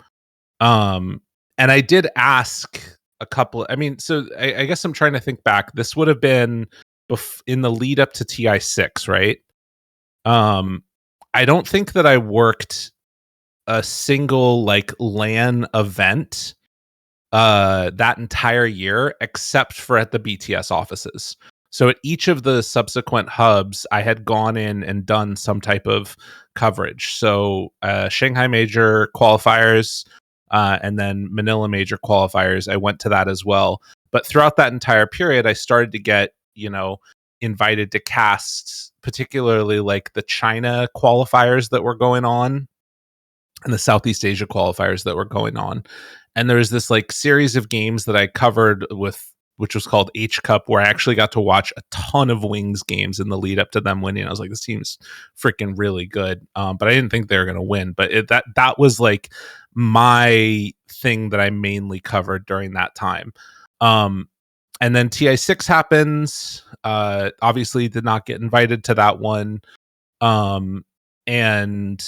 And I did ask a couple. I guess I'm trying to think back. This would have been in the lead up to TI6, right? I don't think that I worked a single like LAN event that entire year, except for at the BTS offices. So at each of the subsequent hubs, I had gone in and done some type of coverage. So Shanghai Major qualifiers, and then Manila Major qualifiers, I went to that as well. But throughout that entire period, I started to get, invited to casts, particularly like the China qualifiers that were going on and the Southeast Asia qualifiers that were going on. And there was this like series of games that I covered which was called H Cup, where I actually got to watch a ton of Wings games in the lead up to them winning. I was like, this team's freaking really good. But I didn't think they were going to win. But that was like my thing that I mainly covered during that time. And then TI6 happens. Obviously did not get invited to that one. And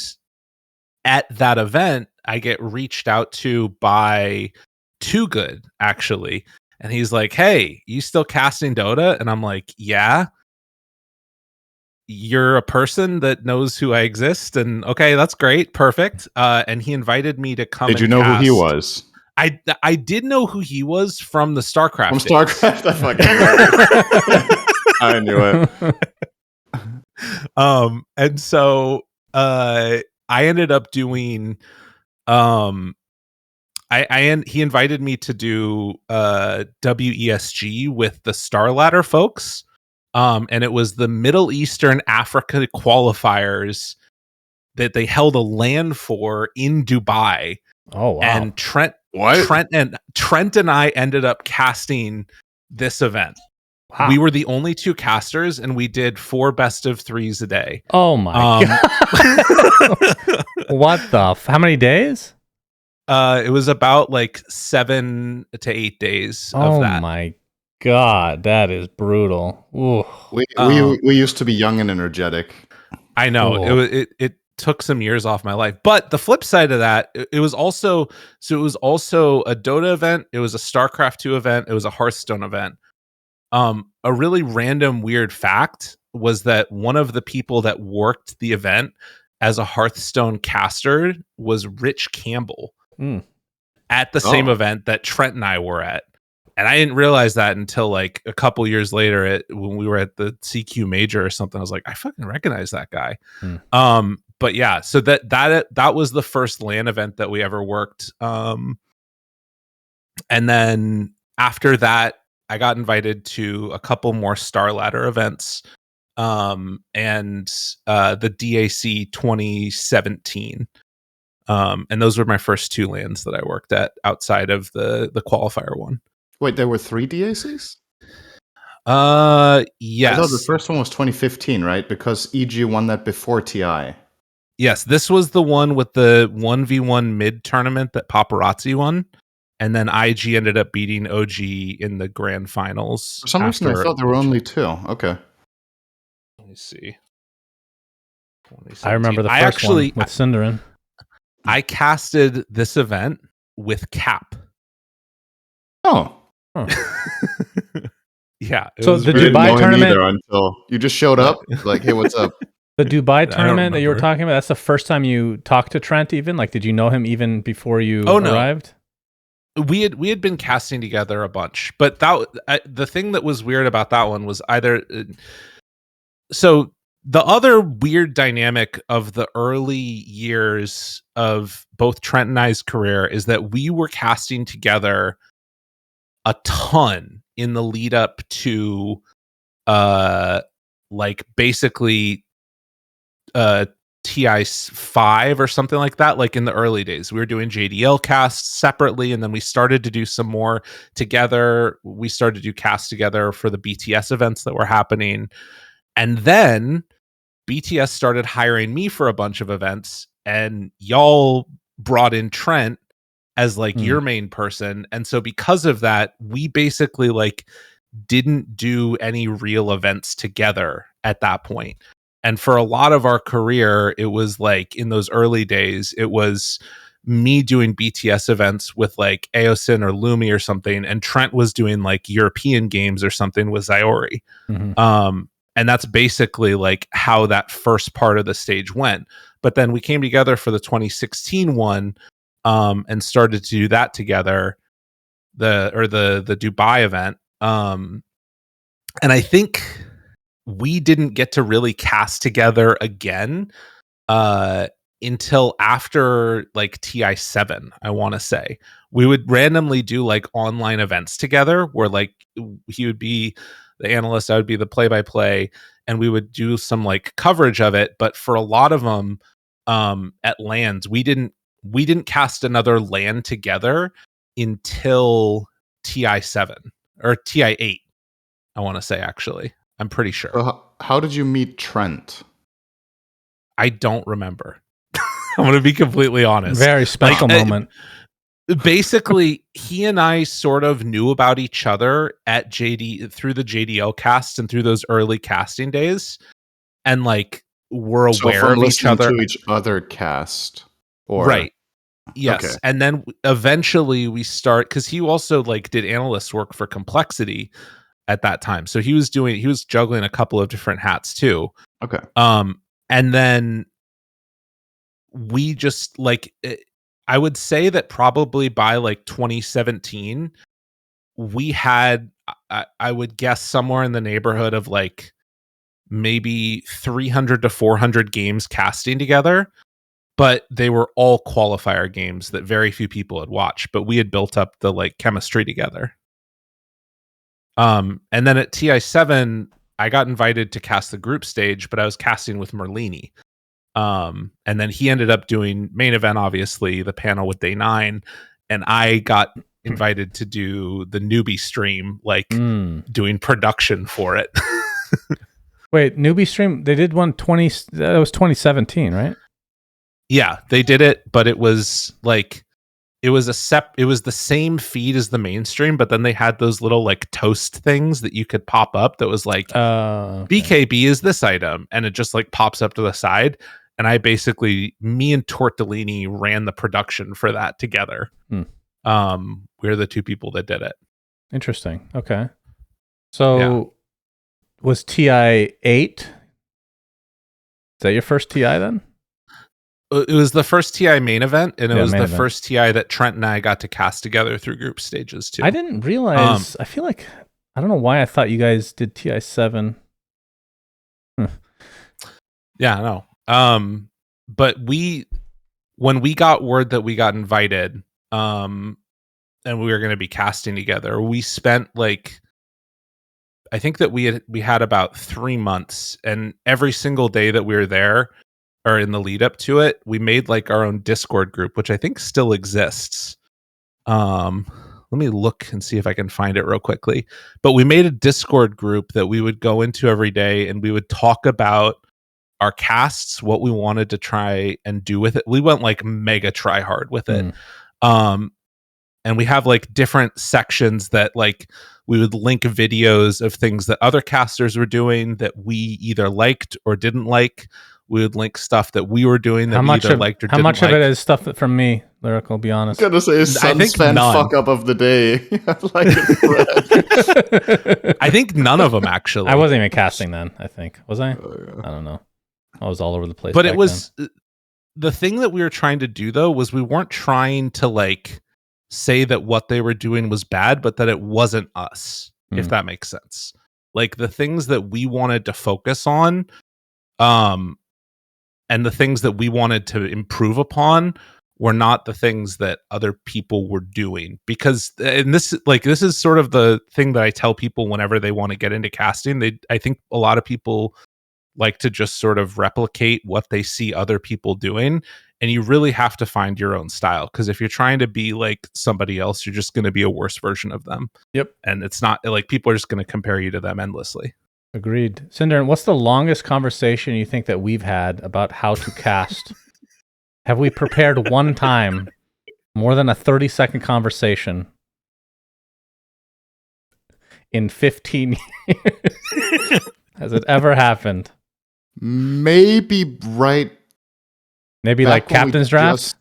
at that event, I get reached out to by Too Good, actually. And he's like, hey, you still casting Dota? And I'm like, yeah. You're a person that knows who I exist. And okay, that's great. Perfect. And he invited me to come. Did you know who he was? I did know who he was from the StarCraft. From StarCraft? I fucking I knew it. And so I ended up doing he invited me to do WESG with the Star Ladder folks. And it was the Middle Eastern Africa qualifiers that they held a LAN for in Dubai. Oh wow. And Trent and I ended up casting this event. Wow. We were the only two casters, and we did 4 best of 3s a day. Oh my god! What the? How many days? It was about like 7 to 8 days of that. Oh my god, that is brutal. Ooh. We used to be young and energetic. I know. Cool. It took some years off my life. But the flip side of that, it was also a Dota event, it was a StarCraft 2 event, it was a Hearthstone event. A really random weird fact was that one of the people that worked the event as a Hearthstone caster was Rich Campbell at the same event that Trent and I were at. I didn't realize that until like a couple years later when we were at the CQ major or something. I was like, I fucking recognize that guy. But yeah, so that was the first LAN event that we ever worked. And then after that, I got invited to a couple more Star Ladder events, and the DAC 2017. And those were my first 2 LANs that I worked at outside of the qualifier one. Wait, there were 3 DACs? Yes. I thought the first one was 2015, right? Because EG won that before TI. Yes, this was the one with the 1v1 mid tournament that Paparazzi won. And then IG ended up beating OG in the grand finals. For some reason, I thought there were only 2. Okay. Let me see. I remember the first one with Cinderin. I casted this event with Cap. Oh. Yeah. So the Dubai tournament until you just showed up, like, hey, what's up? The Dubai tournament that you were talking about, that's the first time you talked to Trent even? Like, did you know him even before you arrived? We had been casting together a bunch, but the thing that was weird about that one was so the other weird dynamic of the early years of both Trent and I's career is that we were casting together a ton in the lead up to like basically TI5 or something like that. Like in the early days, we were doing JDL casts separately, and then we started to do some more together. We started to do casts together for the BTS events that were happening. And then BTS started hiring me for a bunch of events, and y'all brought in Trent as like your main person. And so because of that, we basically like didn't do any real events together at that point. And for a lot of our career, it was like in those early days, it was me doing BTS events with like Aosin or Lumi or something, and Trent was doing like European games or something with Zyori. And that's basically like how that first part of the stage went. But then we came together for the 2016 one, and started to do that together, the Dubai event. And I think we didn't get to really cast together again until after like TI7, I want to say. We would randomly do like online events together where like he would be the analyst, I would be the play-by-play, and we would do some like coverage of it. But for a lot of them at LANs, we didn't cast another LAN together until TI7 or TI8, I want to say, actually. I'm pretty sure. So how did you meet Trent? I don't remember. I'm going to be completely honest. Very special moment. Basically, he and I sort of knew about each other at JD through the JDL cast and through those early casting days, and like we're aware of each other. To each other cast, or right? Yes, okay. And then eventually we start, because he also like did analyst work for Complexity at that time, so he was juggling a couple of different hats too. Okay. And then we just like. I would say that probably by like 2017, we had, I would guess, somewhere in the neighborhood of like maybe 300 to 400 games casting together, but they were all qualifier games that very few people had watched, but we had built up the like chemistry together. And then at TI7, I got invited to cast the group stage, but I was casting with Merlini. And then he ended up doing main event, obviously, the panel with Day 9, and I got invited to do the newbie stream, like doing production for it. Wait, newbie stream? They did one that was 2017, right? Yeah, they did it, but it was like it was the same feed as the mainstream, but then they had those little like toast things that you could pop up that was like okay. BKB is this item, and it just like pops up to the side. And I basically, me and Tortellini ran the production for that together. We're the two people that did it. Interesting. Okay. So was TI 8? Is that your first TI then? It was the first TI main event, and it was the event. first TI that Trent and I got to cast together through group stages too. I didn't realize. I feel like I don't know why I thought you guys did TI 7. Yeah, no. But when we got word that we got invited, and we were going to be casting together, we spent like, I think that we had about 3 months, and every single day that we were there, or in the lead up to it, we made like our own Discord group, which I think still exists. Let me look and see if I can find it real quickly. But we made a Discord group that we would go into every day, and we would talk about our casts, what we wanted to try and do with it. We went like mega try hard with it. And we have like different sections that like we would link videos of things that other casters were doing that we either liked or didn't like. We would link stuff that we were doing that we either liked or didn't like. How much of it is stuff that from me, Lyrical, be honest? I'm gonna say Sunspan fuck up of the day. I think none of them, actually. I wasn't even casting then, I think. Was I? Oh, yeah. I don't know. I was all over the place. But it was the thing that we were trying to do, though, was we weren't trying to like say that what they were doing was bad, but that it wasn't us, if that makes sense. Like the things that we wanted to focus on, and the things that we wanted to improve upon were not the things that other people were doing. Because, and this is sort of the thing that I tell people whenever they want to get into casting. I think a lot of people like to just sort of replicate what they see other people doing, and you really have to find your own style, because if you're trying to be like somebody else, you're just going to be a worse version of them. Yep. And it's not like people are just going to compare you to them endlessly. Agreed. Cinder, what's the longest conversation you think that we've had about how to cast? Have we prepared one time more than a 30-second conversation in 15 years? Has it ever happened? Maybe like Captain's Draft?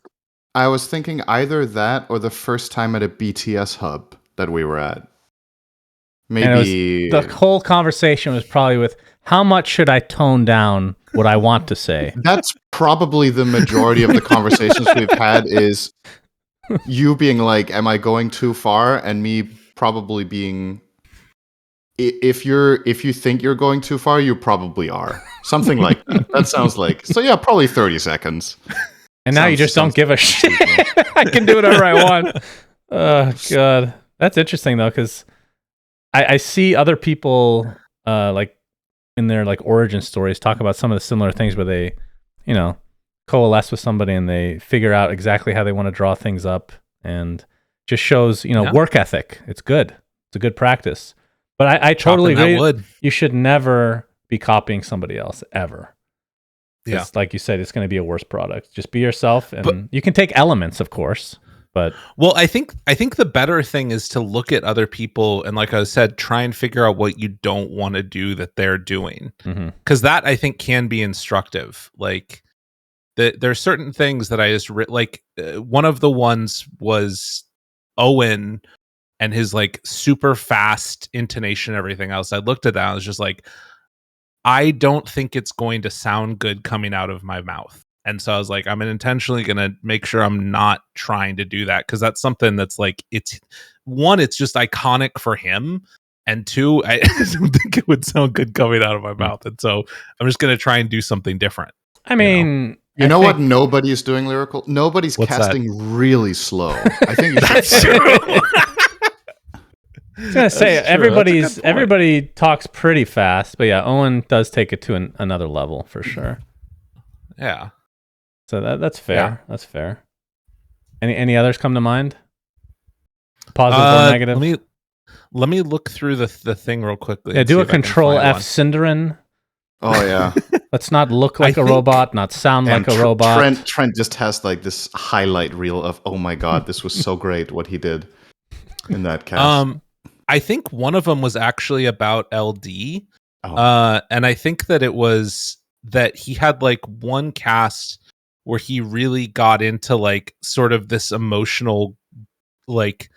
I was thinking either that or the first time at a BTS hub that we were at. Maybe the whole conversation was probably with, how much should I tone down what I want to say? That's probably the majority of the conversations we've had, is you being like, am I going too far? And me probably being, if you think you're going too far, you probably are. Something like that. That sounds like, so yeah, probably 30 seconds. And now you just don't give a shit. I can do whatever I want. Oh, God. That's interesting, though, because I see other people like in their like origin stories talk about some of the similar things where they, coalesce with somebody and they figure out exactly how they want to draw things up, and just shows, work ethic. It's good. It's a good practice. But I totally agree. You should never be copying somebody else, ever. Yeah. Like you said, it's going to be a worse product. Just be yourself, and you can take elements, of course. But I think the better thing is to look at other people and, like I said, try and figure out what you don't want to do that they're doing, because that I think can be instructive. Like there are certain things that I just one of the ones was Owen and his like super fast intonation and everything else. I looked at that and I was just like, I don't think it's going to sound good coming out of my mouth. And so I was like, I'm intentionally going to make sure I'm not trying to do that, because that's something that's like, it's just iconic for him. And two, I don't think it would sound good coming out of my mouth. And so I'm just going to try and do something different. I mean, you know what nobody's doing, Lyrical? Nobody's casting really slow. I think that's true. I was gonna say everybody talks pretty fast, but yeah, Owen does take it to another level for sure. Yeah. So that's fair. Yeah. That's fair. Any others come to mind? Positive or negative? Let me look through the thing real quickly. Yeah, do a Control F Cinderin. Oh yeah. Let's not look like a robot, not sound like a robot. Trent just has like this highlight reel of, oh my god, this was so great what he did in that cast. I think one of them was actually about LD. And I think that it was that he had like one cast where he really got into like sort of this emotional, it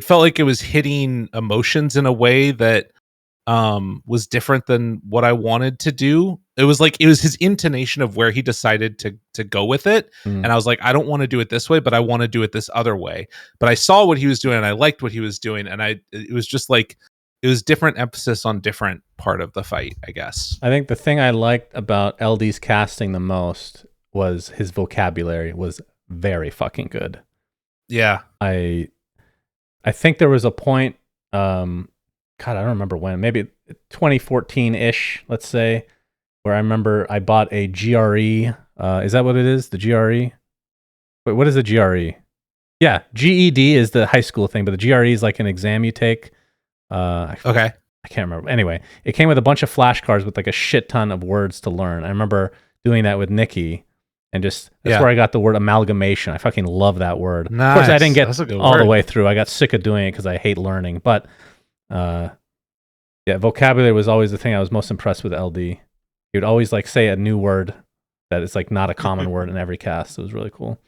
felt like it was hitting emotions in a way that was different than what I wanted to do. It was his intonation of where he decided to go with it. And I was like, I don't want to do it this way, but I want to do it this other way. But I saw what he was doing and I liked what he was doing. And it was just like, it was different emphasis on different part of the fight, I guess. I think the thing I liked about LD's casting the most was his vocabulary was very fucking good. Yeah. I think there was a point, God, I don't remember when, maybe 2014-ish, let's say, where I remember I bought a GRE. Is that what it is? The GRE? Wait, what is a GRE? Yeah, GED is the high school thing, but the GRE is like an exam you take. Okay. I can't remember. Anyway, it came with a bunch of flashcards with like a shit ton of words to learn. I remember doing that with Nikki, and that's where I got the word amalgamation. I fucking love that word. Nice. Of course, I didn't get all the way through. I got sick of doing it because I hate learning. But vocabulary was always the thing I was most impressed with LD. He would always like say a new word that is like not a common word in every cast. It was really cool.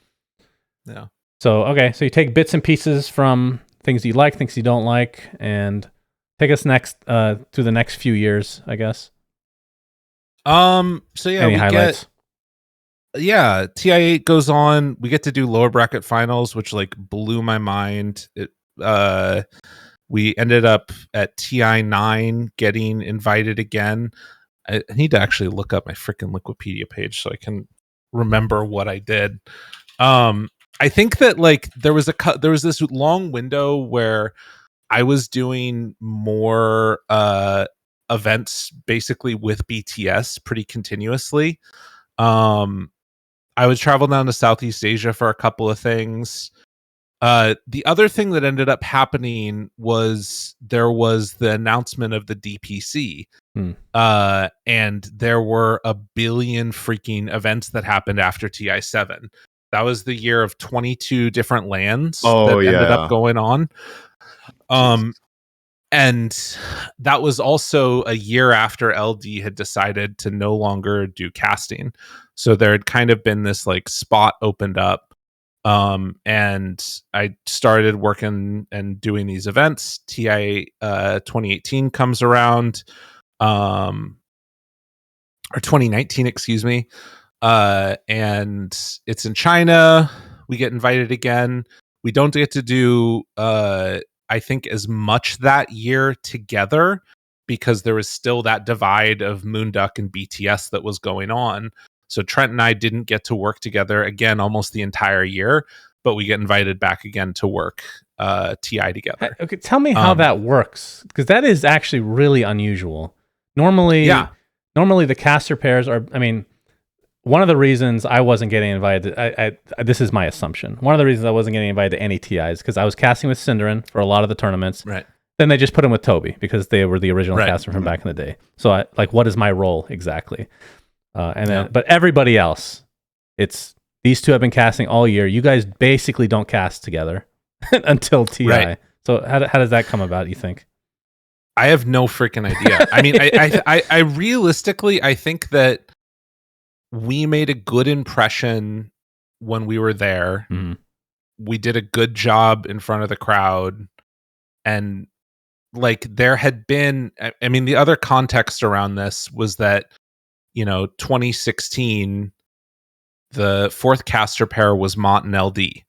Yeah. So you take bits and pieces from things you like, things you don't like, and take us next through the next few years, I guess. So yeah, any highlights? TI8 goes on. We get to do lower bracket finals, which like blew my mind. We ended up at TI9 getting invited again. I need to actually look up my freaking Wikipedia page so I can remember what I did. I think that like there was this long window where I was doing more events basically with BTS pretty continuously. I would travel down to Southeast Asia for a couple of things. The other thing that ended up happening was there was the announcement of the DPC. And there were a billion freaking events that happened after TI7. That was the year of 22 different lands that ended up going on. And that was also a year after LD had decided to no longer do casting. So there had kind of been this like spot opened up. And I started working and doing these events. TI 2018 comes around, or 2019, excuse me. And it's in China. We get invited again. We don't get to do, I think, as much that year together because there was still that divide of Moonduck and BTS that was going on. So Trent and I didn't get to work together again almost the entire year, but we get invited back again to work TI together. Okay, tell me how that works, because that is actually really unusual. Normally the caster pairs are, I mean, one of the reasons I wasn't getting invited, this is my assumption. One of the reasons I wasn't getting invited to any TIs because I was casting with Cinderin for a lot of the tournaments. Right. Then they just put him with Toby because they were the original caster from back in the day. So what is my role exactly? But everybody else, it's these two have been casting all year. You guys basically don't cast together until TI. Right. So how does that come about, you think? I have no freaking idea. I mean, I realistically, I think that we made a good impression when we were there. Mm-hmm. We did a good job in front of the crowd. And like there had been, I mean, the other context around this was that, 2016, the fourth caster pair was Mont and LD.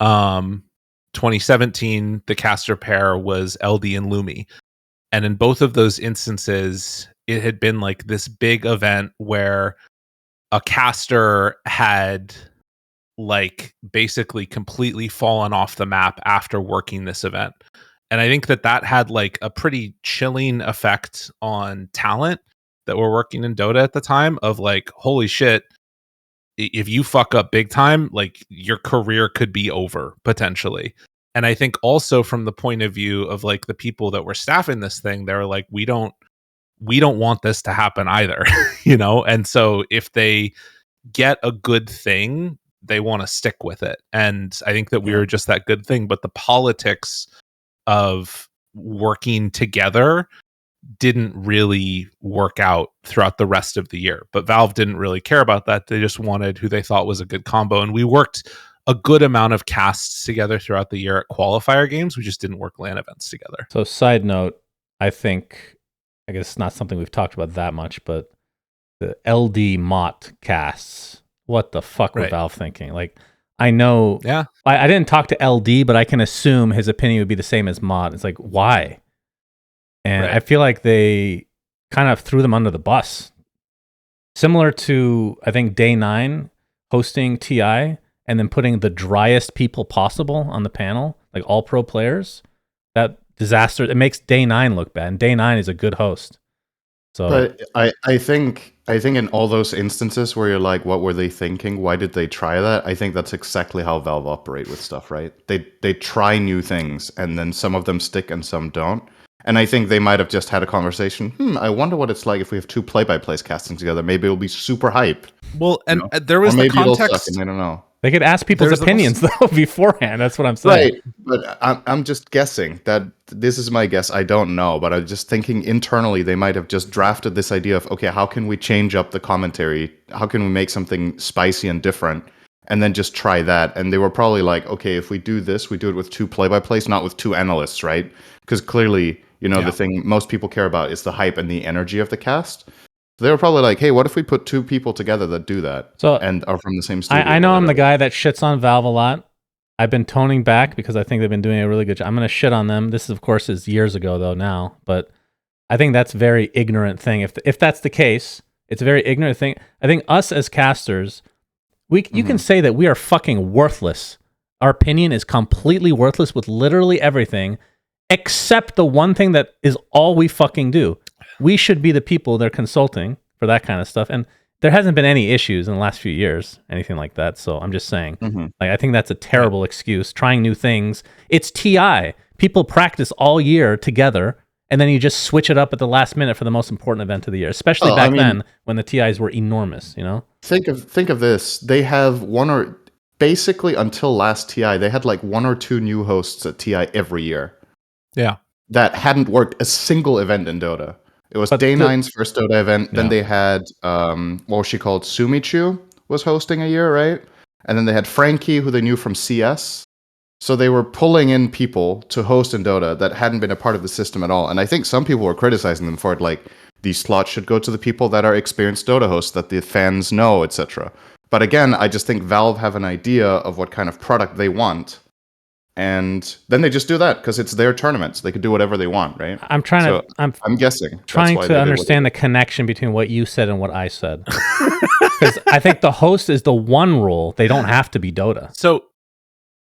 2017, the caster pair was LD and Lumi. And in both of those instances, it had been like this big event where a caster had like basically completely fallen off the map after working this event. And I think that had like a pretty chilling effect on talent that were working in Dota at the time of like, holy shit, if you fuck up big time, like your career could be over potentially. And I think also from the point of view of like the people that were staffing this thing, they were like, we don't want this to happen either, And so if they get a good thing, they want to stick with it. And I think that we were just that good thing, but the politics of working together didn't really work out throughout the rest of the year. But Valve didn't really care about that. They just wanted who they thought was a good combo. And we worked a good amount of casts together throughout the year at qualifier games. We just didn't work LAN events together. So side note, I think I guess it's not something we've talked about that much, but the LD Mott casts. What the fuck were Valve thinking? Like, I know, I didn't talk to LD, but I can assume his opinion would be the same as Mott. It's like, why? And I feel like they kind of threw them under the bus. Similar to, I think, Day 9 hosting TI and then putting the driest people possible on the panel, like all pro players. That disaster, it makes Day 9 look bad. And Day 9 is a good host. So, but I think in all those instances where you're like, what were they thinking? Why did they try that? I think that's exactly how Valve operate with stuff, right? They try new things, and then some of them stick and some don't. And I think they might have just had a conversation. I wonder what it's like if we have two play-by-plays casting together. Maybe it'll be super hype. Well, and there was the context. I don't know. They could ask people's opinions though beforehand. That's what I'm saying. Right, but I'm just guessing that this is my guess. I don't know, but I'm just thinking internally they might have just drafted this idea of, okay, how can we change up the commentary? How can we make something spicy and different? And then just try that. And they were probably like, okay, if we do this, we do it with two play-by-plays, not with two analysts, right? Because clearly, the thing most people care about is the hype and the energy of the cast. They were probably like, hey, what if we put two people together that do that and are from the same studio? I know I'm the guy that shits on Valve a lot. I've been toning back because I think they've been doing a really good job. I'm going to shit on them. This, of course, is years ago, though, now. But I think that's a very ignorant thing. If that's the case, it's a very ignorant thing. I think us as casters, you can say that we are fucking worthless. Our opinion is completely worthless with literally everything, except the one thing that is all we fucking do. We should be the people they're consulting for that kind of stuff. And there hasn't been any issues in the last few years, anything like that. So I'm just saying, like, I think that's a terrible excuse. Trying new things. It's TI. People practice all year together, and then you just switch it up at the last minute for the most important event of the year, especially then when the TIs were enormous, Think of this. They have basically until last TI, they had like one or two new hosts at TI every year. Yeah. That hadn't worked a single event in Dota. It was Day 9's first Dota event. Then they had, what was she called? Sumichu was hosting a year, right? And then they had Frankie, who they knew from CS. So they were pulling in people to host in Dota that hadn't been a part of the system at all. And I think some people were criticizing them for it, like, these slots should go to the people that are experienced Dota hosts, that the fans know, etc. But again, I just think Valve have an idea of what kind of product they want. And then they just do that because it's their tournaments. They could do whatever they want, right? I'm guessing. Trying to understand the connection between what you said and what I said. Because I think the host is the one role. They don't have to be Dota. So,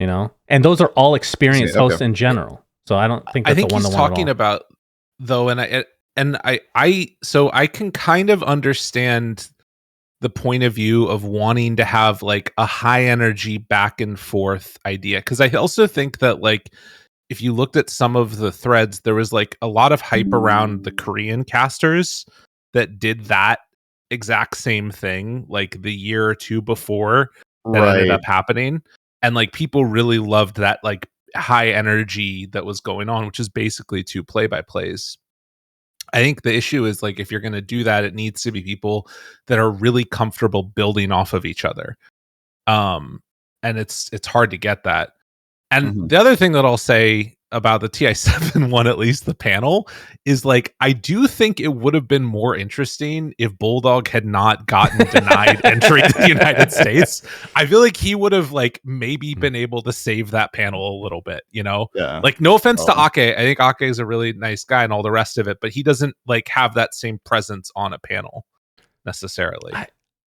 and those are all experienced hosts in general. So I don't think that's a one-to-one. He's talking about though, and I can kind of understand the point of view of wanting to have like a high energy back and forth idea. Because I also think that, like, if you looked at some of the threads, there was like a lot of hype around the Korean casters that did that exact same thing like the year or two before that ended up happening. And like people really loved that like high energy that was going on, which is basically two play-by-plays. I think the issue is, like, if you're going to do that, it needs to be people that are really comfortable building off of each other. And it's hard to get that. And the other thing that I'll say about the TI7 one, at least the panel, is like, I do think it would have been more interesting if Bulldog had not gotten denied entry to the United States. I feel like he would have like maybe been able to save that panel a little bit, Yeah. Like, no offense to Ake. I think Ake is a really nice guy and all the rest of it, but he doesn't like have that same presence on a panel necessarily.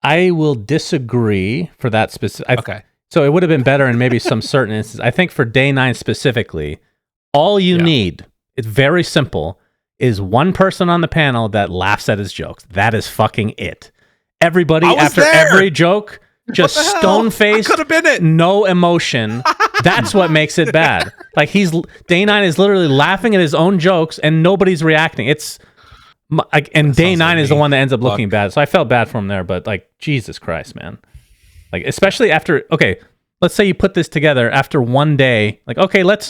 I will disagree for that specific. Okay. So it would have been better in maybe some certain instances. I think for Day 9 specifically, all you need, it's very simple, is one person on the panel that laughs at his jokes. That is fucking it. Everybody, after every joke, just stone-faced, could have been it. No emotion. That's what makes it bad. Like, Day 9 is literally laughing at his own jokes, and nobody's reacting. And Day 9 is the one that ends up looking bad. So I felt bad for him there, but like, Jesus Christ, man. Like, especially after, let's say you put this together after one day, like,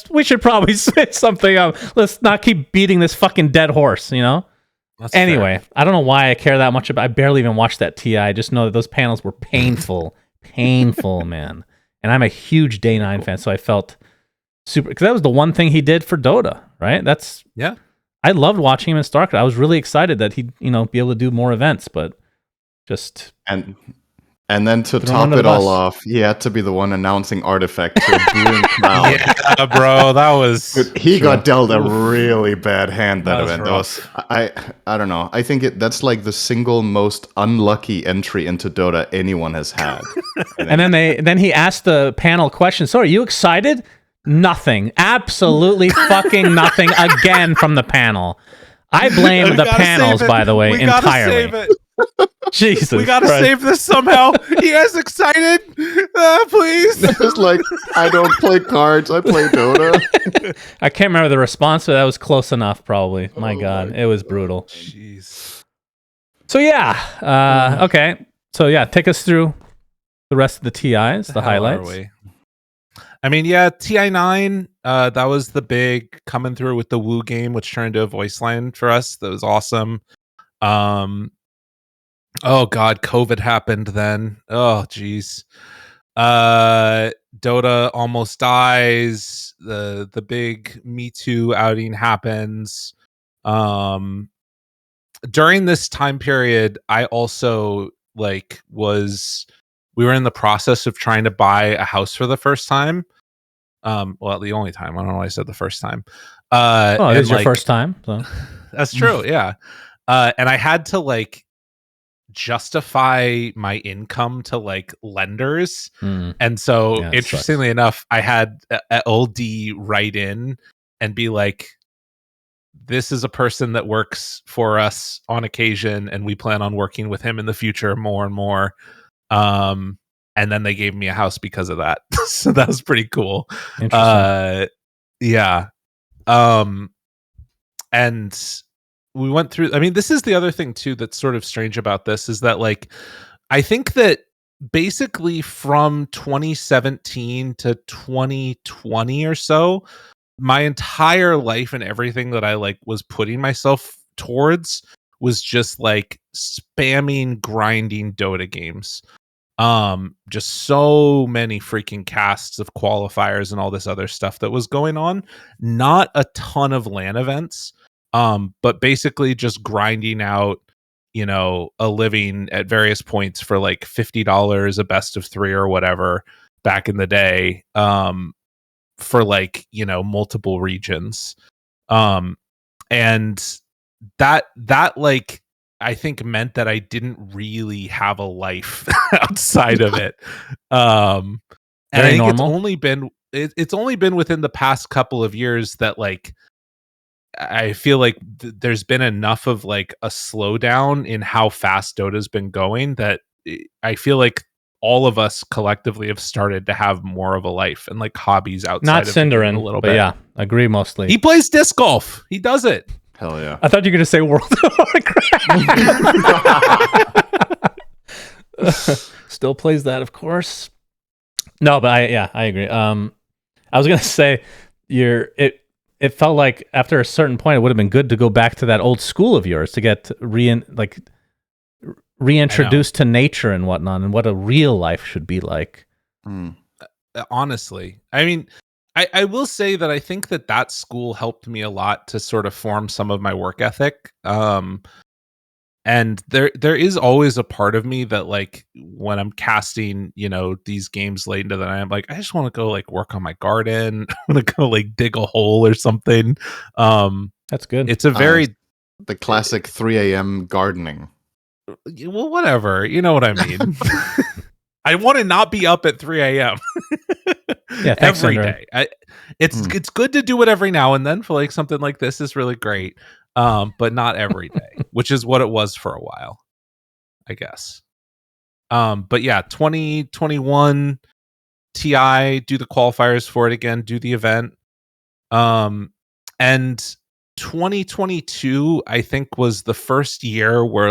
we should probably switch something up. Let's not keep beating this fucking dead horse, That's anyway, fair. I don't know why I care that much about. I barely even watched that TI. I just know that those panels were painful, man. And I'm a huge Day 9 fan, so I felt super, because that was the one thing he did for Dota, right? I loved watching him in StarCraft. I was really excited that he'd be able to do more events, but just and then to top it all off, he had to be the one announcing Artifact to a booing crowd. Yeah, bro, that was. Dude, he got dealt a really bad hand that event. I don't know. I think that's like the single most unlucky entry into Dota anyone has had. And then he asked the panel question. So, are you excited? Nothing. Absolutely fucking nothing again from the panel. I blame the panels, by the way, entirely. Save it. Jesus, we gotta save this somehow. You guys excited? Please. It's like, I don't play cards. I play Dota. I can't remember the response, but that was close enough. Probably. My God, it was brutal. Jeez. So yeah. Okay. So yeah, take us through the rest of the TIs, the highlights. I mean, yeah, TI9. That was the big coming through with the Woo game, which turned into a voice line for us. That was awesome. Oh God, COVID happened then. Oh geez. Dota almost dies. The big Me Too outing happens. During this time period, I also we were in the process of trying to buy a house for the first time. Well, the only time. I don't know why I said the first time. It is your first time. So. That's true. Yeah. And I had to justify my income to lenders. And so interestingly enough, I had old D write in and be like, this is a person that works for us on occasion and we plan on working with him in the future more and more. And then they gave me a house because of that. So that was pretty cool. Yeah. And we went through, I mean, this is the other thing too that's sort of strange about this is that I think that basically from 2017 to 2020 or so, my entire life and everything that I was putting myself towards was just spamming, grinding Dota games. Just so many freaking casts of qualifiers and all this other stuff that was going on. Not a ton of LAN events. But basically just grinding out, a living at various points for $50 a best of 3 or whatever back in the day, for multiple regions. And that I think meant that I didn't really have a life outside of it. And I think it's only been within the past couple of years that I feel there's been enough of a slowdown in how fast Dota's been going that I feel all of us collectively have started to have more of a life and hobbies outside Not of Cinderin, a little but bit. Yeah, agree mostly. He plays disc golf. He does it. Hell yeah. I thought you were going to say World of Warcraft. Still plays that, of course. No, but I agree. I was going to say it felt like after a certain point, it would have been good to go back to that old school of yours to get reintroduced to nature and whatnot and what a real life should be like. Honestly, I mean, I will say that I think that school helped me a lot to sort of form some of my work ethic. And there is always a part of me that when I'm casting, these games late into the night, I'm I just want to go work on my garden. I want to go dig a hole or something. That's good. It's a very the classic 3 a.m. gardening. Well, whatever. You know what I mean? I want to not be up at 3 a.m. Yeah, every day. It's good to do it every now and then for something like this is really great. But not every day, which is what it was for a while, I guess. But yeah, 2021 TI, do the qualifiers for it again, do the event. And 2022, I think, was the first year where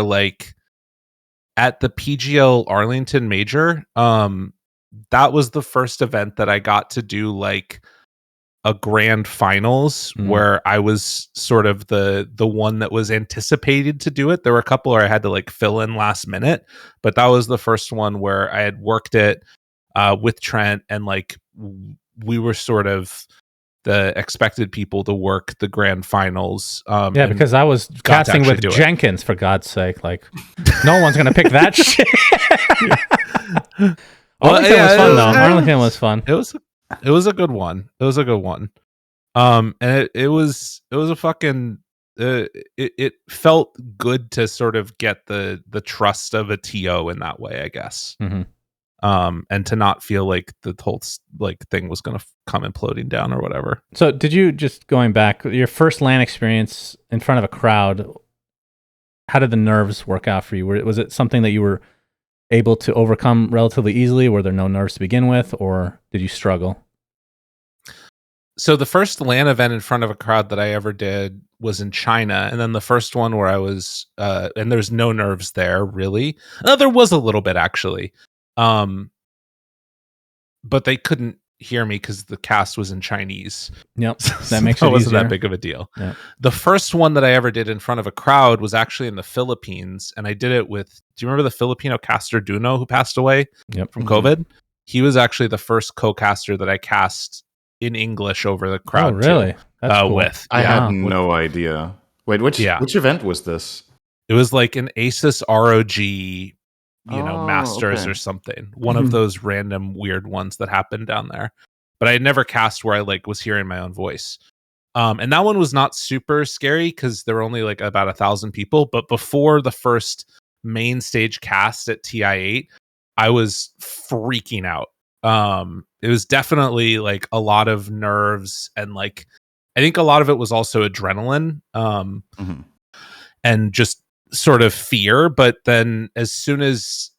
at the PGL Arlington Major, that was the first event that I got to do a grand finals where I was sort of the one that was anticipated to do it. There were a couple where I had to fill in last minute, but that was the first one where I had worked it with Trent and we were sort of expected people to work the grand finals. Because I was casting with Jenkins, for God's sake. Like, no one's gonna pick that shit. Arlington was fun though. Arlington was fun. It was a good one. It was a good one. And it was a fucking. It felt good to sort of get the trust of a TO in that way, I guess. Mm-hmm. And to not feel like the whole thing was going to come imploding down or whatever. So did you, just going back, your first LAN experience in front of a crowd, how did the nerves work out for you? Was it something that you were able to overcome relatively easily? Were there no nerves to begin with, or did you struggle? So the first LAN event in front of a crowd that I ever did was in China. And then the first one where I was, and there's no nerves there, really. There was a little bit, actually. But they couldn't hear me because the cast was in Chinese. Yep, that makes it wasn't easier. that big of a deal. Yep. The first one that I ever did in front of a crowd was actually in the Philippines, and I did it with. Do you remember the Filipino caster Duno who passed away from COVID? He was actually the first co-caster that I cast in English over the crowd. Oh, really? That's cool. With I had no idea. Wait, which event was this? It was like an Asus ROG. Masters or something. One of those random weird ones that happened down there. But I had never cast where I was hearing my own voice. And that one was not super scary because there were only about 1,000 people. But before the first main stage cast at TI8, I was freaking out. It was definitely a lot of nerves, and I think a lot of it was also adrenaline. And just sort of fear. But then as soon as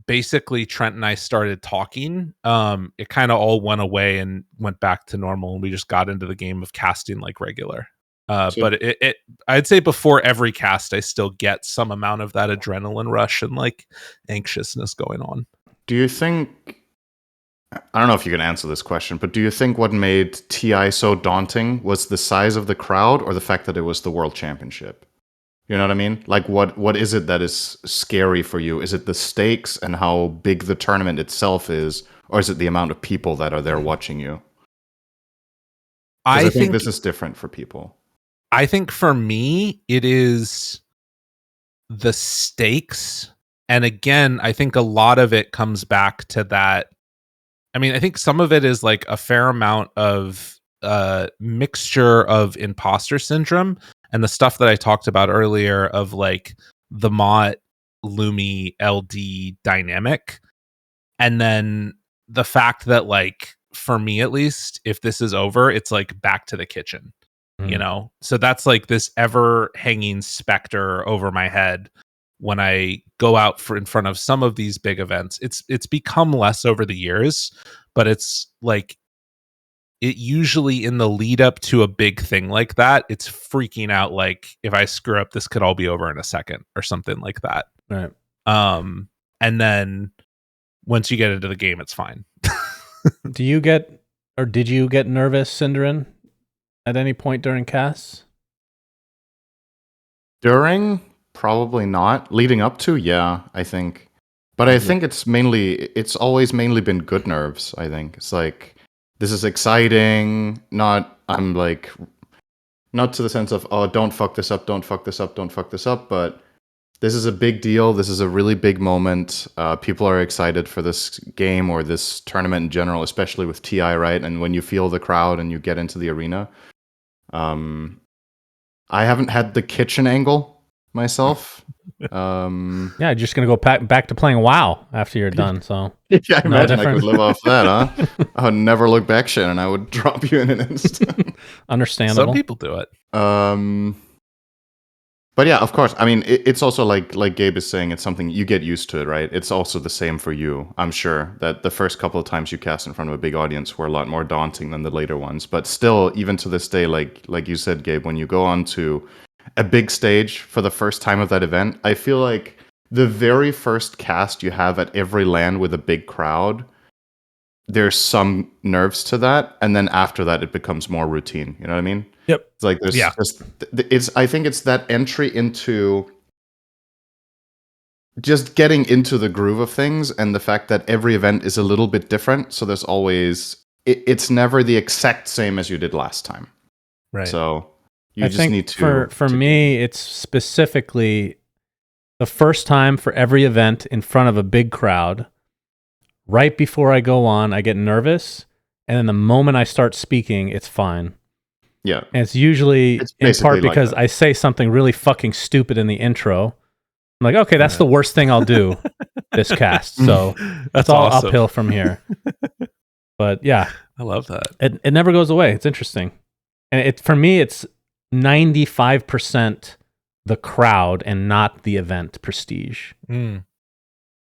basically Trent and I started talking, it kind of all went away and went back to normal, and we just got into the game of casting like regular. But it I'd say before every cast I still get some amount of that adrenaline rush and anxiousness going on. Do you think, I don't know if you can answer this question, but do you think what made TI so daunting was the size of the crowd or the fact that it was the World Championship? You know what I mean? What is it that is scary for you? Is it the stakes and how big the tournament itself is, or is it the amount of people that are there watching you? I think this is different for people. I think for me, it is the stakes. And again, I think a lot of it comes back to that. I mean, I think some of it is a fair amount of mixture of imposter syndrome and the stuff that I talked about earlier of the Mott Lumi LD dynamic. And then the fact that for me at least, if this is over, it's back to the kitchen, you know? So that's this ever hanging specter over my head when I go out in front of some of these big events. It's become less over the years, but it's it usually in the lead up to a big thing like that, it's freaking out. If I screw up, this could all be over in a second or something like that. Right. And then once you get into the game, it's fine. Did you get nervous, Synderen, at any point during casts? During? Probably not. Leading up to, yeah, I think. But I think it's always mainly been good nerves, I think. It's this is exciting, not to the sense of, oh, don't fuck this up, don't fuck this up, don't fuck this up, but this is a big deal, this is a really big moment, people are excited for this game or this tournament in general, especially with TI, right? And when you feel the crowd and you get into the arena. I haven't had the kitchen angle myself. Yeah, just gonna go back to playing WoW after you're done. So yeah, I imagine I could live off that, huh? I would never look back, Shannon. I would drop you in an instant. Understandable. Some people do it. But yeah, of course. I mean, it's also like Gabe is saying, it's something you get used to it, right? It's also the same for you. I'm sure that the first couple of times you cast in front of a big audience were a lot more daunting than the later ones. But still, even to this day, like you said, Gabe, when you go on to a big stage for the first time of that event, I feel like the very first cast you have at every LAN with a big crowd, there's some nerves to that, and then after that it becomes more routine. You know what I mean? Yep. It's I think it's that entry into just getting into the groove of things, and the fact that every event is a little bit different, so there's always it's never the exact same as you did last time. Right. So you I just think need to. For me, it's specifically the first time for every event in front of a big crowd. Right before I go on, I get nervous, and then the moment I start speaking, it's fine. Yeah. And it's usually in part because I say something really fucking stupid in the intro. I'm like, okay, that's the worst thing I'll do this cast. So that's all awesome. Uphill from here. But yeah. I love that. It never goes away. It's interesting. And for me, it's 95% the crowd and not the event prestige.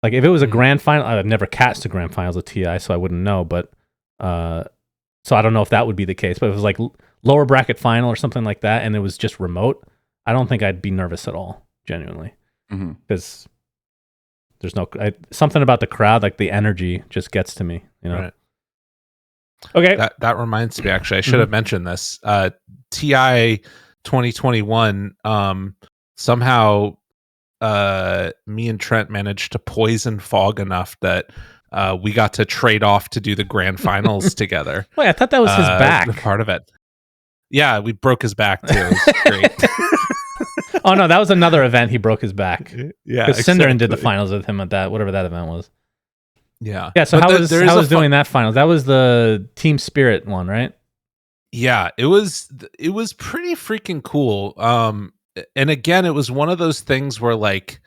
Like if it was a grand final, I've never cast a grand finals of TI, so I wouldn't know. But so I don't know if that would be the case. But if it was like lower bracket final or something like that, and it was just remote, I don't think I'd be nervous at all, genuinely, because there's something about the crowd, like the energy, just gets to me. You know. Right. Okay. That reminds me. Actually, I should have mentioned this. TI 2021. Somehow, me and Trent managed to poison Fog enough that we got to trade off to do the grand finals together. Wait, I thought that was his back. Part of it. Yeah, we broke his back too. It was great. Oh no, that was another event. He broke his back. Yeah, because Cinderin did the finals with him at that, whatever that event was. Yeah. Yeah. So how was doing that finals? That was the Team Spirit one, right? Yeah, it was pretty freaking cool. And again, it was one of those things where like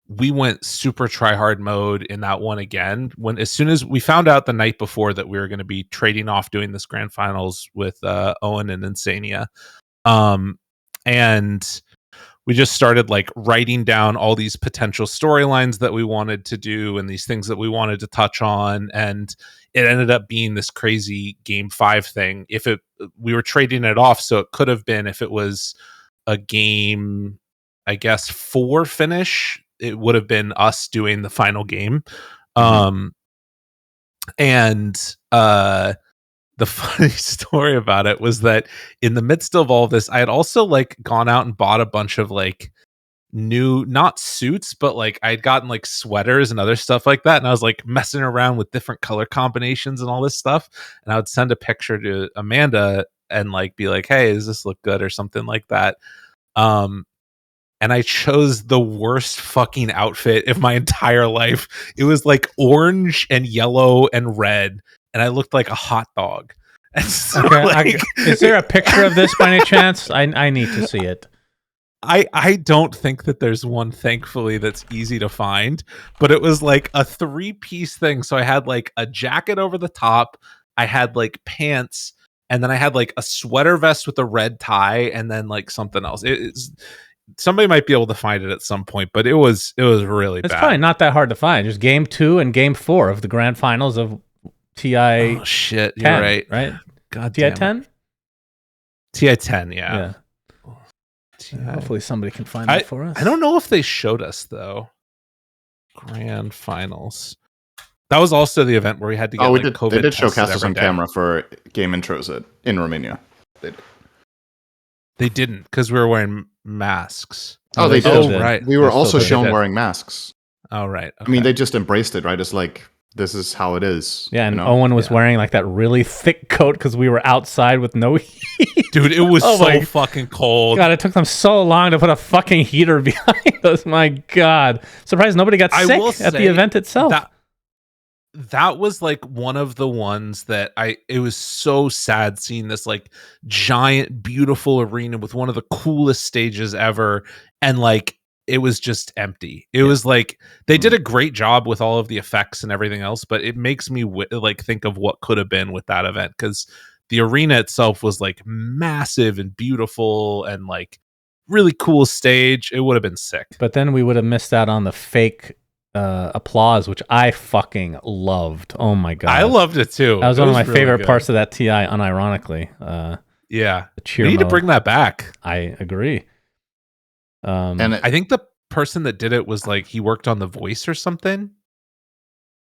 we went super try hard mode in that one again. As soon as we found out the night before that we were going to be trading off doing this grand finals with Owen and Insania, and we just started like writing down all these potential storylines that we wanted to do and these things that we wanted to touch on, and it ended up being this crazy game 5 thing. We were trading it off, so it could have been, if it was a game, I guess 4 finish, it would have been us doing the final game. And the funny story about it was that in the midst of all this, I had also like gone out and bought a bunch of like new, not suits, but like I'd gotten like sweaters and other stuff like that, and I was like messing around with different color combinations and all this stuff, and I would send a picture to Amanda and like be like, hey, does this look good or something like that. And I chose the worst fucking outfit of my entire life. It was like orange and yellow and red, and I looked like a hot dog. And so, okay, is there a picture of this by any chance? I need to see it. I don't think that there's one, thankfully, that's easy to find, but it was like a 3-piece thing. So I had like a jacket over the top, I had like pants, and then I had like a sweater vest with a red tie, and then like something else. Somebody might be able to find it at some point, but it was really bad. It's probably not that hard to find. Just game 2 and game 4 of the grand finals of TI. Oh shit, 10, you're right. Right? God, TI 10? TI 10, yeah. Hopefully somebody can find that for us. I don't know if they showed us though. Grand finals. That was also the event where we had to get COVID. They did showcase us on camera for game intros in Romania. They didn't, because we were wearing masks. Oh, they did. Oh, right. We were also shown wearing masks. Oh, right. Okay. I mean, they just embraced it, right? It's like, this is how it is. Yeah, and Owen was wearing like that really thick coat because we were outside with no heat. Dude, it was so fucking cold. God, it took them so long to put a fucking heater behind us. My God. Surprised nobody got sick at the event itself. That was like one of the ones that it was so sad seeing this like giant, beautiful arena with one of the coolest stages ever. And like, it was just empty. It was like, they did a great job with all of the effects and everything else, but it makes me like think of what could have been with that event. Cause the arena itself was like massive and beautiful and like really cool stage. It would have been sick. But then we would have missed out on the fake applause, which I fucking loved. Oh my God. I loved it too. That was one of my favorite parts of that TI, unironically. Yeah. The cheer we need mode. to bring that back. I agree. And I think the person that did it was like, he worked on The Voice or something.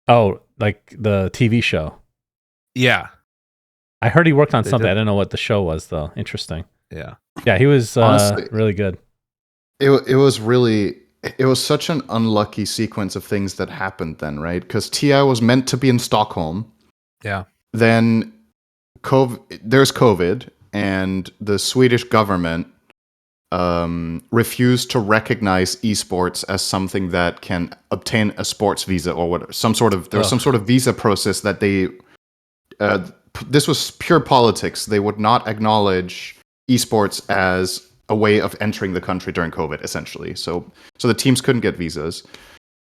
Oh, like the TV show. Yeah. I heard he worked on something. I don't know what the show was though. Interesting. Yeah. Yeah, he was honestly, really good. It was such an unlucky sequence of things that happened then, right? Because TI was meant to be in Stockholm. Yeah. then there's COVID, and the Swedish government refused to recognize esports as something that can obtain a sports visa or whatever. There was some sort of visa process that they. This was pure politics. They would not acknowledge esports as a way of entering the country during COVID, essentially. So the teams couldn't get visas.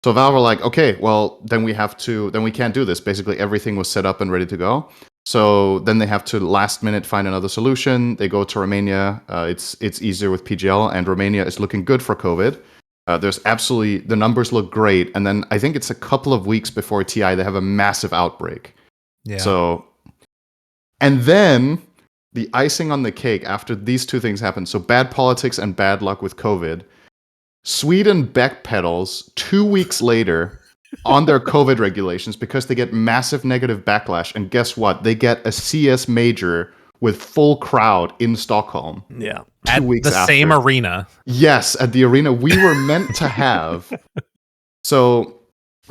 So Valve were like, okay, well, then we can't do this. Basically, everything was set up and ready to go. So then they have to last minute find another solution. They go to Romania. It's easier with PGL, and Romania is looking good for COVID. The numbers look great. And then I think it's a couple of weeks before TI, they have a massive outbreak. Yeah. So, and then the icing on the cake after these two things happen. So bad politics and bad luck with COVID. Sweden backpedals 2 weeks later on their COVID regulations because they get massive negative backlash. And guess what? They get a CS major with full crowd in Stockholm. Yeah. 2 weeks after. The after. same arena. Yes, at the arena we were meant to have. So,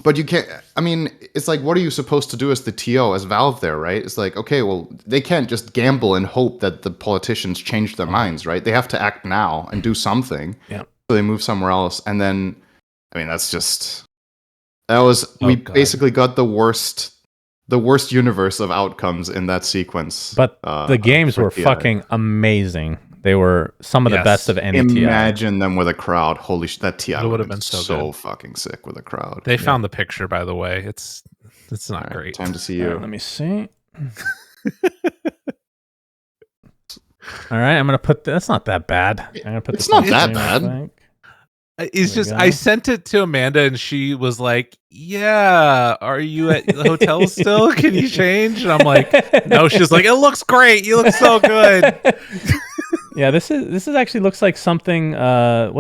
but you can't, I mean, it's like, what are you supposed to do as the TO, as Valve there, right? It's like, okay, well, they can't just gamble and hope that the politicians change their minds, right? They have to act now and do something. Yeah. So they move somewhere else. And then, I mean, we basically got the worst universe of outcomes in that sequence. But the games were fucking amazing. They were some of the best of any TI. Imagine them with a crowd. Holy shit, that TI would have been so good. fucking sick with a crowd. They found the picture, by the way. It's not great. Time to see you. Let me see. All right, I'm gonna put. That's not that bad. I'm gonna put. It's not that bad. It's just I sent it to Amanda and she was like, "Yeah, are you at the hotel still? Can you change?" And I'm like, "No." She's like, "It looks great. You look so good." Yeah, this actually looks like something. Oh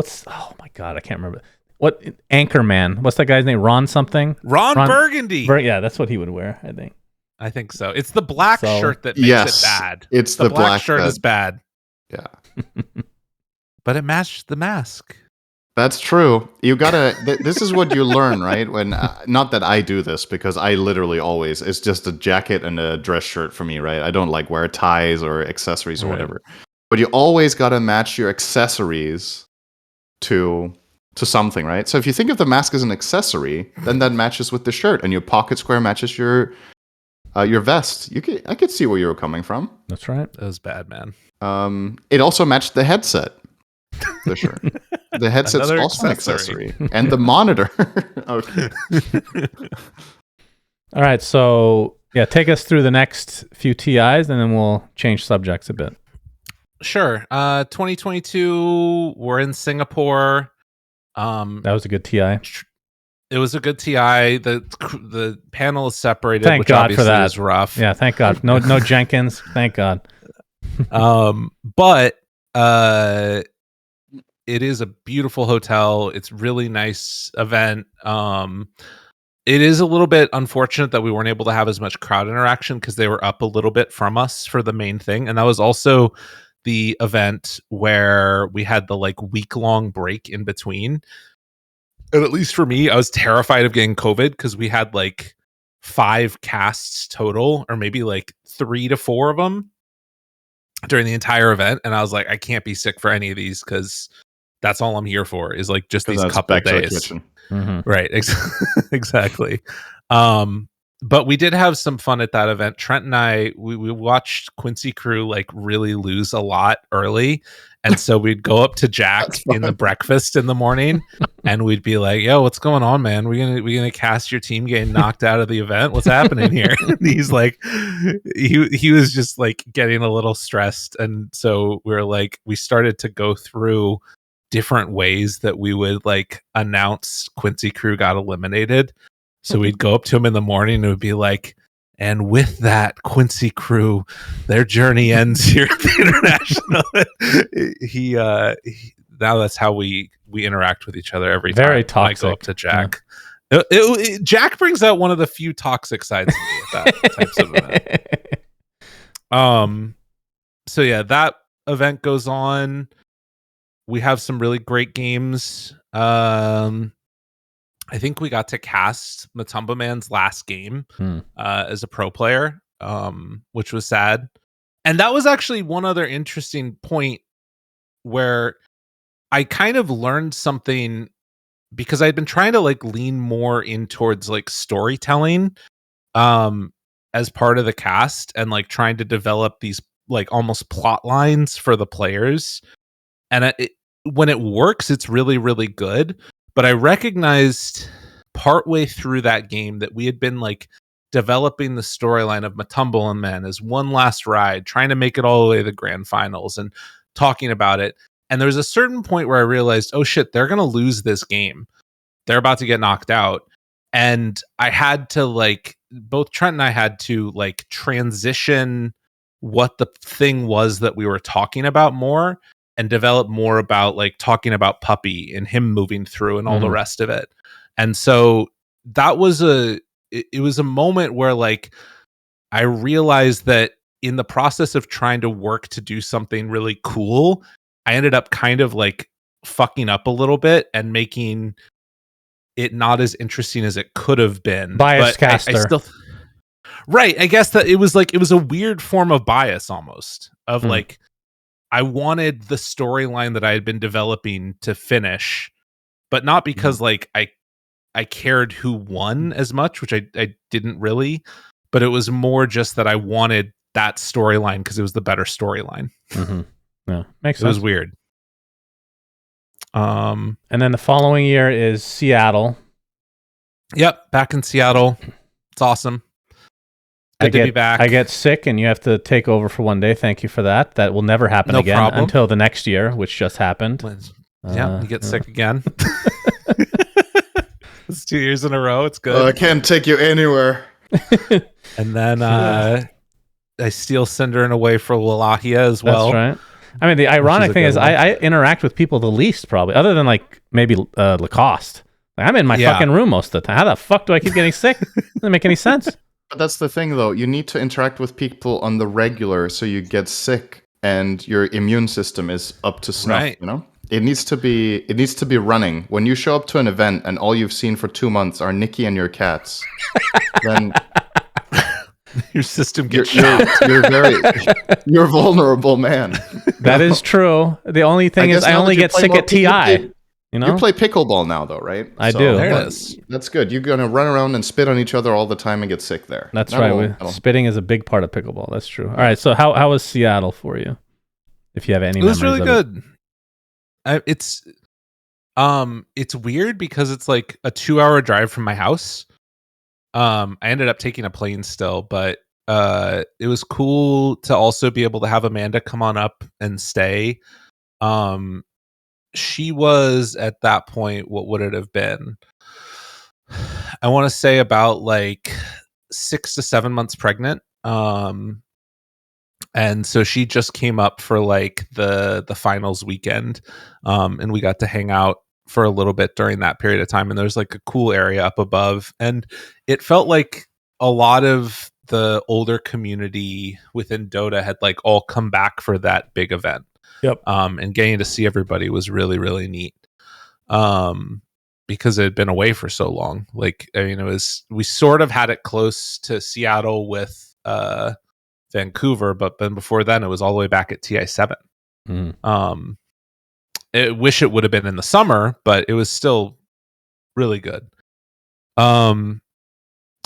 my god, I can't remember. What Anchorman? What's that guy's name? Ron something? Ron Burgundy. Yeah, that's what he would wear. I think so. It's the black shirt that makes it bad. It's the black shirt is bad. Yeah, but it matched the mask. That's true. You gotta. This is what you learn, right? When not that I do this because I literally always it's just a jacket and a dress shirt for me, right? I don't like wear ties or accessories or whatever. But you always gotta match your accessories to something, right? So if you think of the mask as an accessory, then that matches with the shirt, and your pocket square matches your vest. I could see where you were coming from. That's right. That was bad, man. It also matched the headset. The shirt. The headset's also an accessory. And the monitor. Okay. All right, so yeah, take us through the next few TIs and then we'll change subjects a bit. Sure. 2022, we're in Singapore. That was a good TI. It was a good TI. The panel is separated, thank which God obviously for that. is rough. Yeah, thank God. No Jenkins. Thank God. But it is a beautiful hotel. It's really nice event. It is a little bit unfortunate that we weren't able to have as much crowd interaction because they were up a little bit from us for the main thing. And that was also the event where we had the week-long break in between. And at least for me, I was terrified of getting COVID because we had 5 casts total, or maybe 3 to 4 of them during the entire event. And I was like, I can't be sick for any of these because that's all I'm here for is just these couple days. Mm-hmm. Right. Exactly. But we did have some fun at that event. Trent and I, we watched Quincy Crew really lose a lot early. And so we'd go up to Jack in the breakfast in the morning and we'd be like, "Yo, what's going on, man? We're gonna cast your team getting knocked out of the event. What's happening here?" And he's like, he was just getting a little stressed. And so we started to go through different ways that we would announce Quincy Crew got eliminated. So we'd go up to him in the morning and it would be like, "And with that, Quincy Crew, their journey ends here at the International." Now that's how we interact with each other every time. Very toxic. I go up to Jack. Yeah. Jack brings out one of the few toxic sides of me with that types of event. So yeah, that event goes on. We have some really great games. I think we got to cast Matumba Man's last game as a pro player. which was sad. And that was actually one other interesting point where I kind of learned something, because I'd been trying to like lean more in towards like storytelling as part of the cast, and like trying to develop these like almost plot lines for the players. And when it works, it's really, really good. But I recognized partway through that game that we had been like developing the storyline of Matumble and Men as one last ride, trying to make it all the way to the grand finals and talking about it. And there was a certain point where I realized, oh shit, they're going to lose this game. They're about to get knocked out. And I had to like, both Trent and I had to like transition what the thing was that we were talking about more, and develop more about like talking about Puppy and him moving through and all the rest of it. And so that was it was a moment where like I realized that in the process of trying to work to do something really cool, I ended up kind of like fucking up a little bit and making it not as interesting as it could have been. Bias caster. Right. I guess that it was a weird form of bias almost, of like, I wanted the storyline that I had been developing to finish, but not because like I cared who won as much, which I didn't really, but it was more just that I wanted that storyline because it was the better storyline. Yeah, makes sense. It was weird. And then the following year is Seattle. Yep, back in Seattle. It's awesome. Good to be back. I get sick and you have to take over for one day. Thank you for that. That will never happen again until the next year, which just happened. Yeah, you get sick again. It's 2 years in a row. It's good. I can't take you anywhere. And then I steal Cinderin away for Wallachia as well. That's right. I mean, the ironic thing is I interact with people the least, probably, other than like maybe Lacoste. Like, I'm in my fucking room most of the time. How the fuck do I keep getting sick? Doesn't make any sense. But that's the thing, though. You need to interact with people on the regular so you get sick and your immune system is up to snuff, right. You know? It needs to be running. When you show up to an event and all you've seen for 2 months are Nikki and your cats, then your system gets shot. You're a vulnerable man. That is true. The only thing is I only get sick at TI. You know? You play pickleball now, though, right? I do. There it is. That's good. You're going to run around and spit on each other all the time and get sick there. That's right. Spitting is a big part of pickleball. That's true. All right. So how was Seattle for you? If you have any memories of it. It was really good. It's weird because it's like a 2-hour drive from my house. I ended up taking a plane still, but it was cool to also be able to have Amanda come on up and stay. She was at that point, what would it have been? I want to say about like 6 to 7 months pregnant. And so she just came up for like the finals weekend. And we got to hang out for a little bit during that period of time. And there's like a cool area up above. And it felt like a lot of the older community within Dota had like all come back for that big event. Yep. And getting to see everybody was really, really neat. Because it had been away for so long. Like, I mean, we sort of had it close to Seattle with Vancouver, but then before then it was all the way back at TI7. I wish it would have been in the summer, but it was still really good. And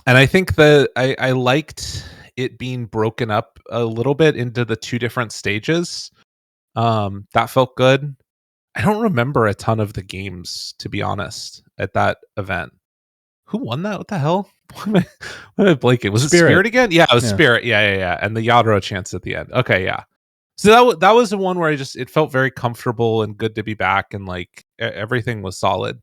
I think that I liked it being broken up a little bit into the 2 different stages. That felt good. I don't remember a ton of the games, to be honest, at that event. Who won that? What the hell? What am I blanking? Was it Spirit again? Yeah, it was Spirit. Yeah. And the Yadro chance at the end. Okay, yeah. So that was the one where it felt very comfortable and good to be back, and like everything was solid.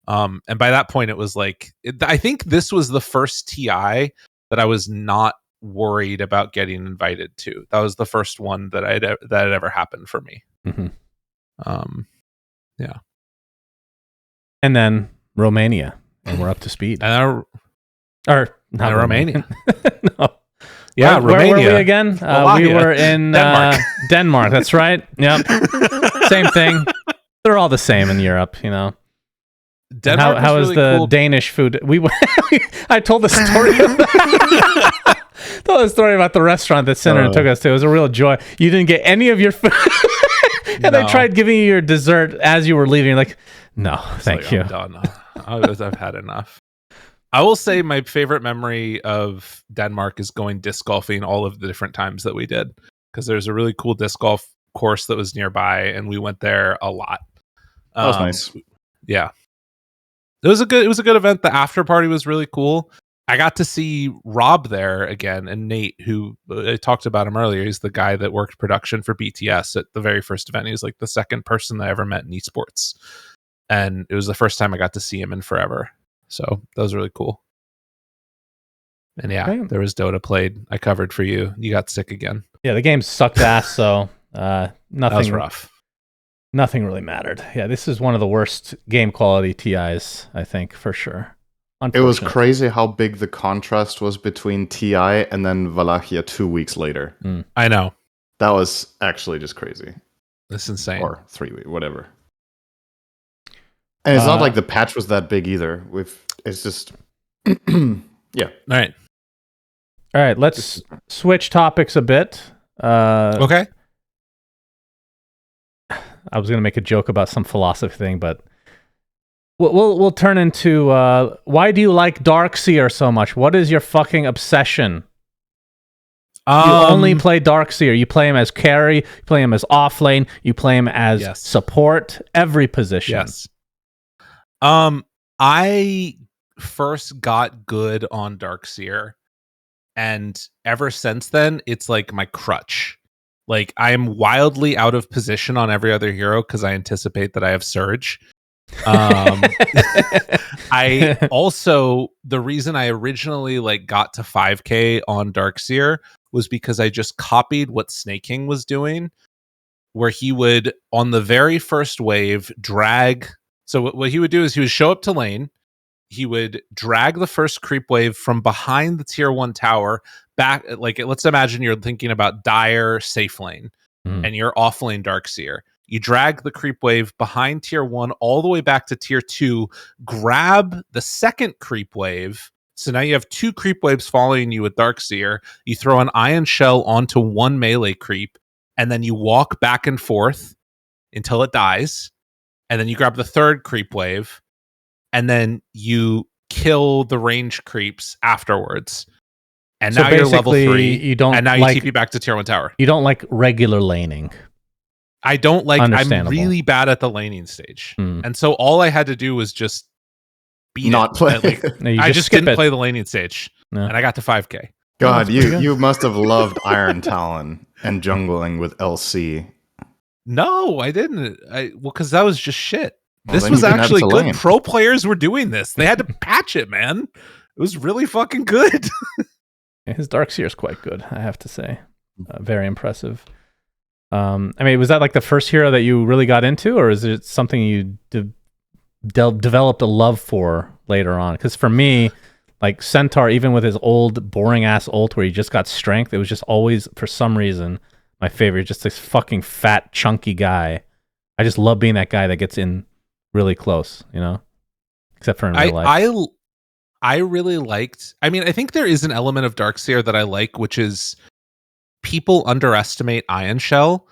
And by that point, it was like I think this was the first TI that I was not worried about getting invited to. That was the first one that had ever happened for me. Yeah. And then Romania, and we're up to speed. Not Romania. No. Yeah, Romania. Where were we again? We were in Denmark. That's right. Yep. Same thing. They're all the same in Europe, you know. Denmark how is really the cool. Danish food? I told the story. Tell the story about the restaurant that Senator took us to. It was a real joy. You didn't get any of your food. And they tried giving you your dessert as you were leaving. You're like, no, thank you. I'm done. I've had enough. I will say my favorite memory of Denmark is going disc golfing all of the different times that we did, because there's a really cool disc golf course that was nearby, and we went there a lot. That was nice. Yeah, it was a good event. The after party was really cool. I got to see Rob there again, and Nate, who I talked about him earlier. He's the guy that worked production for BTS at the very first event. He's like the second person that I ever met in esports, and it was the first time I got to see him in forever. So that was really cool. And yeah, there was Dota played. I covered for you. You got sick again. Yeah, the game sucked ass. So nothing. That was rough. Nothing really mattered. Yeah, this is one of the worst game quality TIs, I think, for sure. It was crazy how big the contrast was between TI and then Wallachia 2 weeks later. I know. That was actually just crazy. That's insane. Or 3 weeks, whatever. And it's not like the patch was that big either. It's just, yeah. All right. Let's switch topics a bit. Okay. I was gonna make a joke about some philosophy thing, but we'll turn into why do you like Darkseer so much? What is your fucking obsession? You only play Darkseer. You play him as carry. You play him as offlane. You play him as support. Every position. Yes. I first got good on Darkseer, and ever since then, it's like my crutch. Like, I am wildly out of position on every other hero because I anticipate that I have Surge. I also, the reason I originally like got to 5k on Darkseer was because I just copied what Snake King was doing, where he would, on the very first wave, drag. So what he would do is he would show up to lane, he would drag the first creep wave from behind the tier 1 tower back. Like, let's imagine you're thinking about Dire safe lane and you're off lane Darkseer. You drag the creep wave behind tier 1 all the way back to tier 2, grab the second creep wave. So now you have 2 creep waves following you with Darkseer. You throw an Ion Shell onto 1 melee creep, and then you walk back and forth until it dies. And then you grab the third creep wave, and then you kill the range creeps afterwards. And so now you're level 3. You don't, and now you TP back to tier 1 tower. You don't like regular laning. I don't like. I'm really bad at the laning stage, and so all I had to do was just not play. I just didn't play the laning stage, and I got to 5k. God, you must have loved Iron Talon and jungling with LC. No, I didn't. Because that was just shit. This was actually good. Lane. Pro players were doing this. They had to patch it, man. It was really fucking good. His Darkseer is quite good, I have to say. Very impressive. I mean, was that like the first hero that you really got into, or is it something you developed a love for later on? Because for me, like Centaur, even with his old boring ass ult where he just got strength, it was just always, for some reason, my favorite. Just this fucking fat, chunky guy. I just love being that guy that gets in really close, you know? Except for in real life. I really liked... I mean, I think there is an element of Darkseer that I like, which is people underestimate Ion Shell,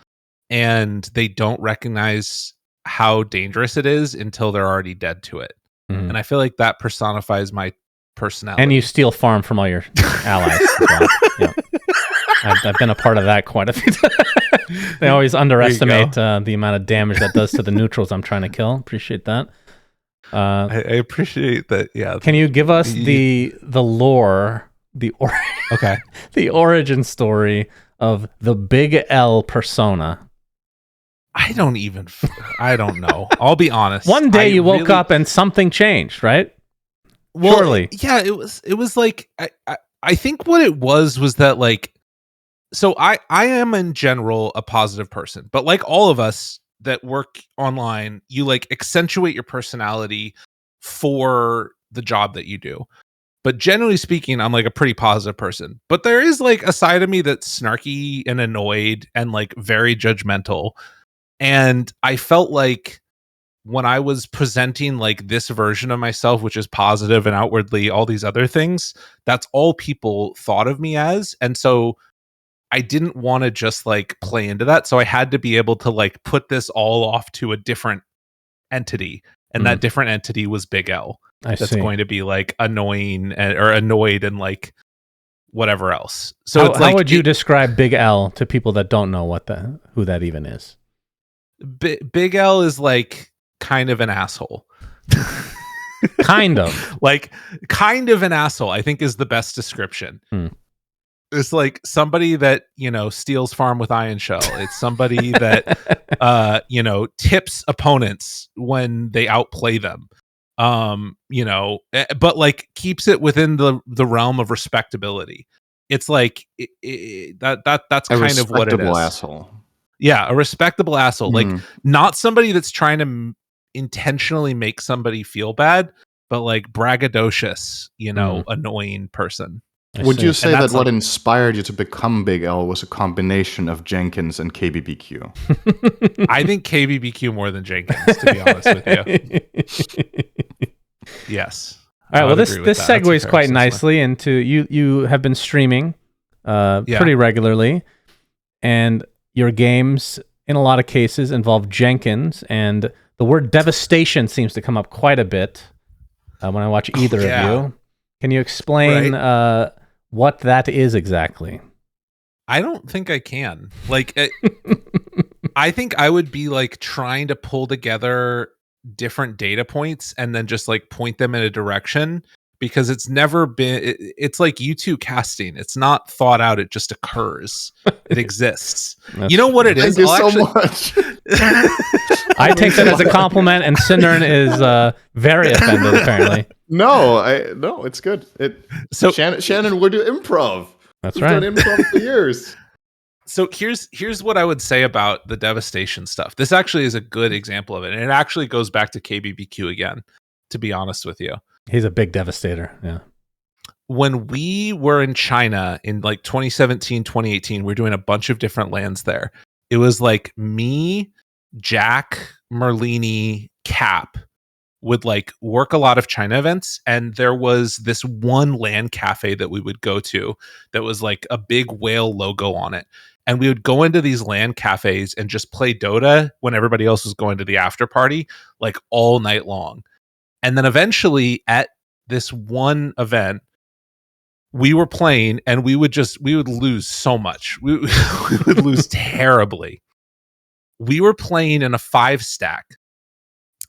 and they don't recognize how dangerous it is until they're already dead to it. And I feel like that personifies my personality. And you steal farm from all your allies. Yeah. I've been a part of that quite a few times. They always underestimate the amount of damage that does to the neutrals I'm trying to kill. Appreciate that. I appreciate that. Yeah. Can you give us the lore, the origin story of the Big L persona? I don't know. I'll be honest. One day you woke up and something changed, right? Well, surely. Yeah, it was like I think what it was that, like, so I am in general a positive person, but like all of us that work online, you like accentuate your personality for the job that you do. But generally speaking, I'm like a pretty positive person. But there is like a side of me that's snarky and annoyed and like very judgmental. And I felt like when I was presenting like this version of myself, which is positive and outwardly all these other things, that's all people thought of me as. And so I didn't want to just like play into that. So I had to be able to like put this all off to a different entity. And that different entity was Big L. That's going to be like annoying or annoyed and like whatever else. So how would you describe Big L to people that don't know who that even is? Big L is like kind of an asshole. Kind of an asshole, I think, is the best description. It's like somebody that, you know, steals farm with iron shell. It's somebody that you know, tips opponents when they outplay them. You know, but like keeps it within the realm of respectability. It's like that's kind of what it is. Asshole. Yeah, a respectable asshole. Like not somebody that's trying to intentionally make somebody feel bad, but like braggadocious, you know, annoying person. Would you say that what inspired you to become Big L was a combination of Jenkins and KBBQ? I think KBBQ more than Jenkins, to be honest with you. Yes. All right. Well, this segues quite nicely into you have been streaming pretty regularly, and your games in a lot of cases involve Jenkins, and the word devastation seems to come up quite a bit when I watch either of you. Can you explain what that is exactly? I don't think I can. Like, I think I would be like trying to pull together different data points and then just like point them in a direction, because it's never been. It's like U2 casting. It's not thought out. It just occurs. It exists. You know what it is? Thank you so much. I take that as a compliment, and Synderen is very offended, apparently. No, it's good. So Shannon would do improv. That's right. We've done improv for years. So here's what I would say about the devastation stuff. This actually is a good example of it, and it actually goes back to KBBQ again, to be honest with you. He's a big devastator. Yeah. When we were in China in like 2017, 2018, we were doing a bunch of different lands there. It was like me, Jack, Merlini, Cap would like work a lot of China events, and there was this one LAN cafe that we would go to that was like a big whale logo on it, and we would go into these LAN cafes and just play Dota when everybody else was going to the after party, like all night long. And then eventually at this one event we were playing, and we would lose so much. We would lose terribly. We were playing in a 5-stack.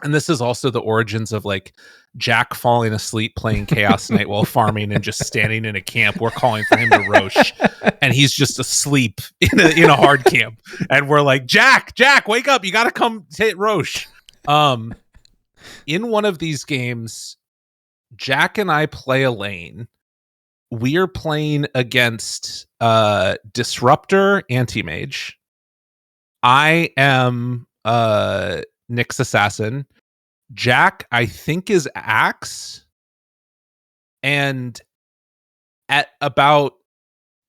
And this is also the origins of like Jack falling asleep playing Chaos Knight while farming and just standing in a camp. We're calling for him to Roche, and he's just asleep in a hard camp. And we're like, Jack, wake up! You got to come hit Roche. In one of these games, Jack and I play a lane. We are playing against Disruptor Anti-Mage. I am Nyx Assassin. Jack, I think, is Axe. And at about,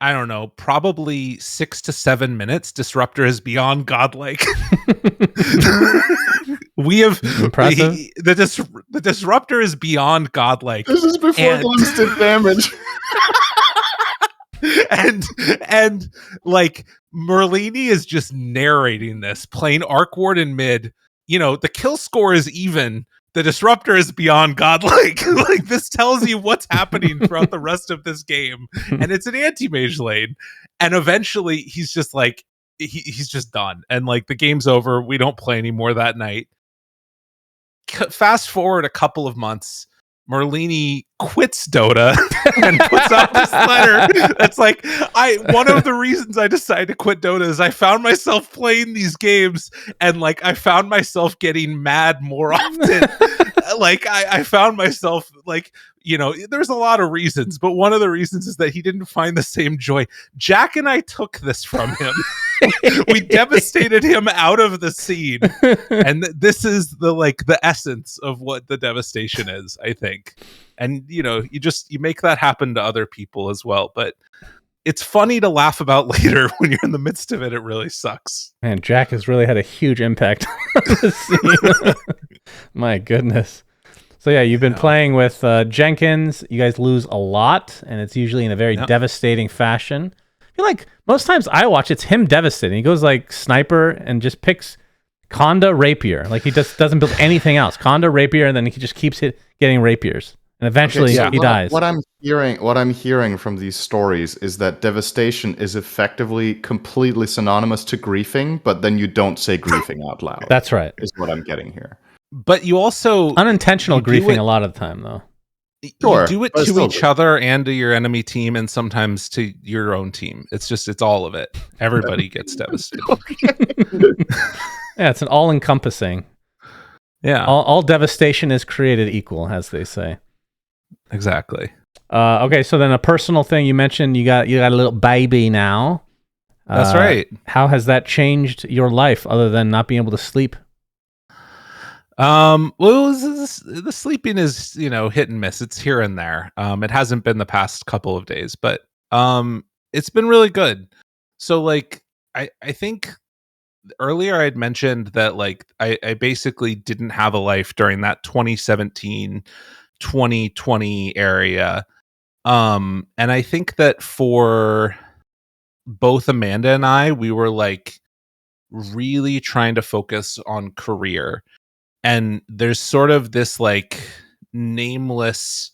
I don't know, probably 6 to 7 minutes, Disruptor is beyond godlike. We have impressive. The Disruptor is beyond godlike. This is before Glimpse did damage. and like Merlini is just narrating this, playing Arc Ward in mid. You know, the kill score is even. The Disruptor is beyond godlike. Like, this tells you what's happening throughout the rest of this game. And it's an anti-mage lane. And eventually he's just like, he's just done. And like, the game's over. We don't play anymore that night. Fast forward a couple of months, Merlini quits Dota and puts out this letter that's like, one of the reasons I decided to quit Dota is I found myself playing these games, and like I found myself getting mad more often. Like I found myself like, you know, there's a lot of reasons, but one of the reasons is that he didn't find the same joy. Jack and I took this from him. We devastated him out of the scene. And this is the essence of what the devastation is, I think. And, you know, you make that happen to other people as well. But it's funny to laugh about later. When you're in the midst of it, it really sucks. Man, Jack has really had a huge impact on the scene. My goodness. So yeah, you've been playing with Jenkins. You guys lose a lot, and it's usually in a very devastating fashion. I feel like most times I watch, it's him devastating. He goes like sniper and just picks Conda Rapier. Like he just doesn't build anything else. Conda Rapier, and then he just keeps getting rapiers, and eventually he dies. What I'm hearing from these stories is that devastation is effectively completely synonymous to griefing, but then you don't say griefing out loud. That's right. Is what I'm getting here. But you also unintentional griefing a lot of the time, though. Sure, you do it to each other and to your enemy team, and sometimes to your own team. It's all of it. Everybody gets devastated. Yeah, it's an all-encompassing. Yeah, all devastation is created equal, as they say. Exactly. Okay, so then a personal thing you mentioned, you got a little baby now. That's right. How has that changed your life, other than not being able to sleep? Well, the sleeping is, hit and miss. It's here and there. It hasn't been the past couple of days, but it's been really good. So like, I think earlier I'd mentioned that like I basically didn't have a life during that 2017, 2020 area. And I think that for both Amanda and I, we were like really trying to focus on career. And there's sort of this like nameless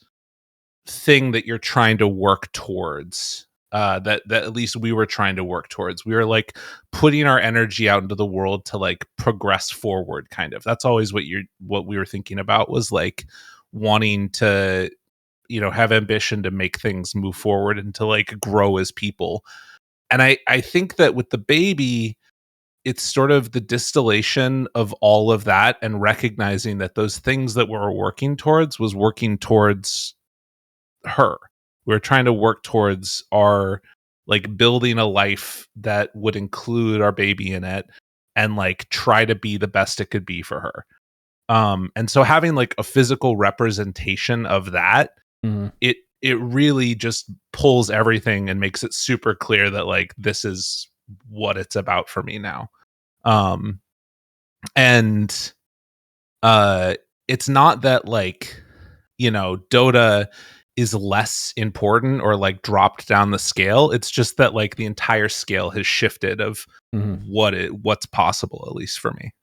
thing that you're trying to work towards, that at least we were trying to work towards. We were like putting our energy out into the world to like progress forward, kind of. That's always what we were thinking about, was like wanting to, have ambition to make things move forward and to like grow as people. And I think that with the baby, it's sort of the distillation of all of that, and recognizing that those things that we were working towards was working towards her. We were trying to work towards our like building a life that would include our baby in it, and like try to be the best it could be for her. And so having like a physical representation of that, it really just pulls everything and makes it super clear that like this is what it's about for me now. And it's not that like, Dota is less important or like dropped down the scale. It's just that like the entire scale has shifted of what's possible, at least for me.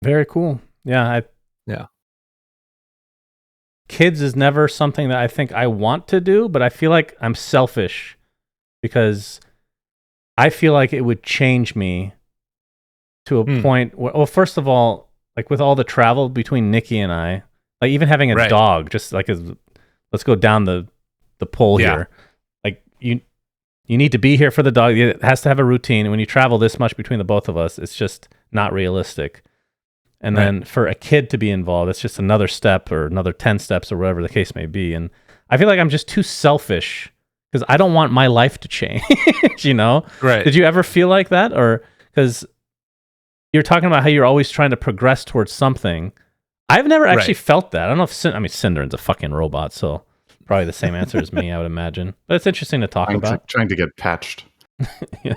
Very cool. Yeah. Yeah. Kids is never something that I think I want to do, but I feel like I'm selfish because I feel like it would change me to a point where, well, first of all, like with all the travel between Nikki and I, like even having a dog, just like let's go down the pole here. Like you need to be here for the dog. It has to have a routine. And when you travel this much between the both of us, it's just not realistic. And then for a kid to be involved, it's just another step or another 10 steps or whatever the case may be. And I feel like I'm just too selfish because I don't want my life to change, Right. Did you ever feel like that? Or because you're talking about how you're always trying to progress towards something. I've never actually felt that. I don't know if Cinderen's a fucking robot, so probably the same answer as me, I would imagine. But it's interesting to talk about. Trying to get patched. Yeah.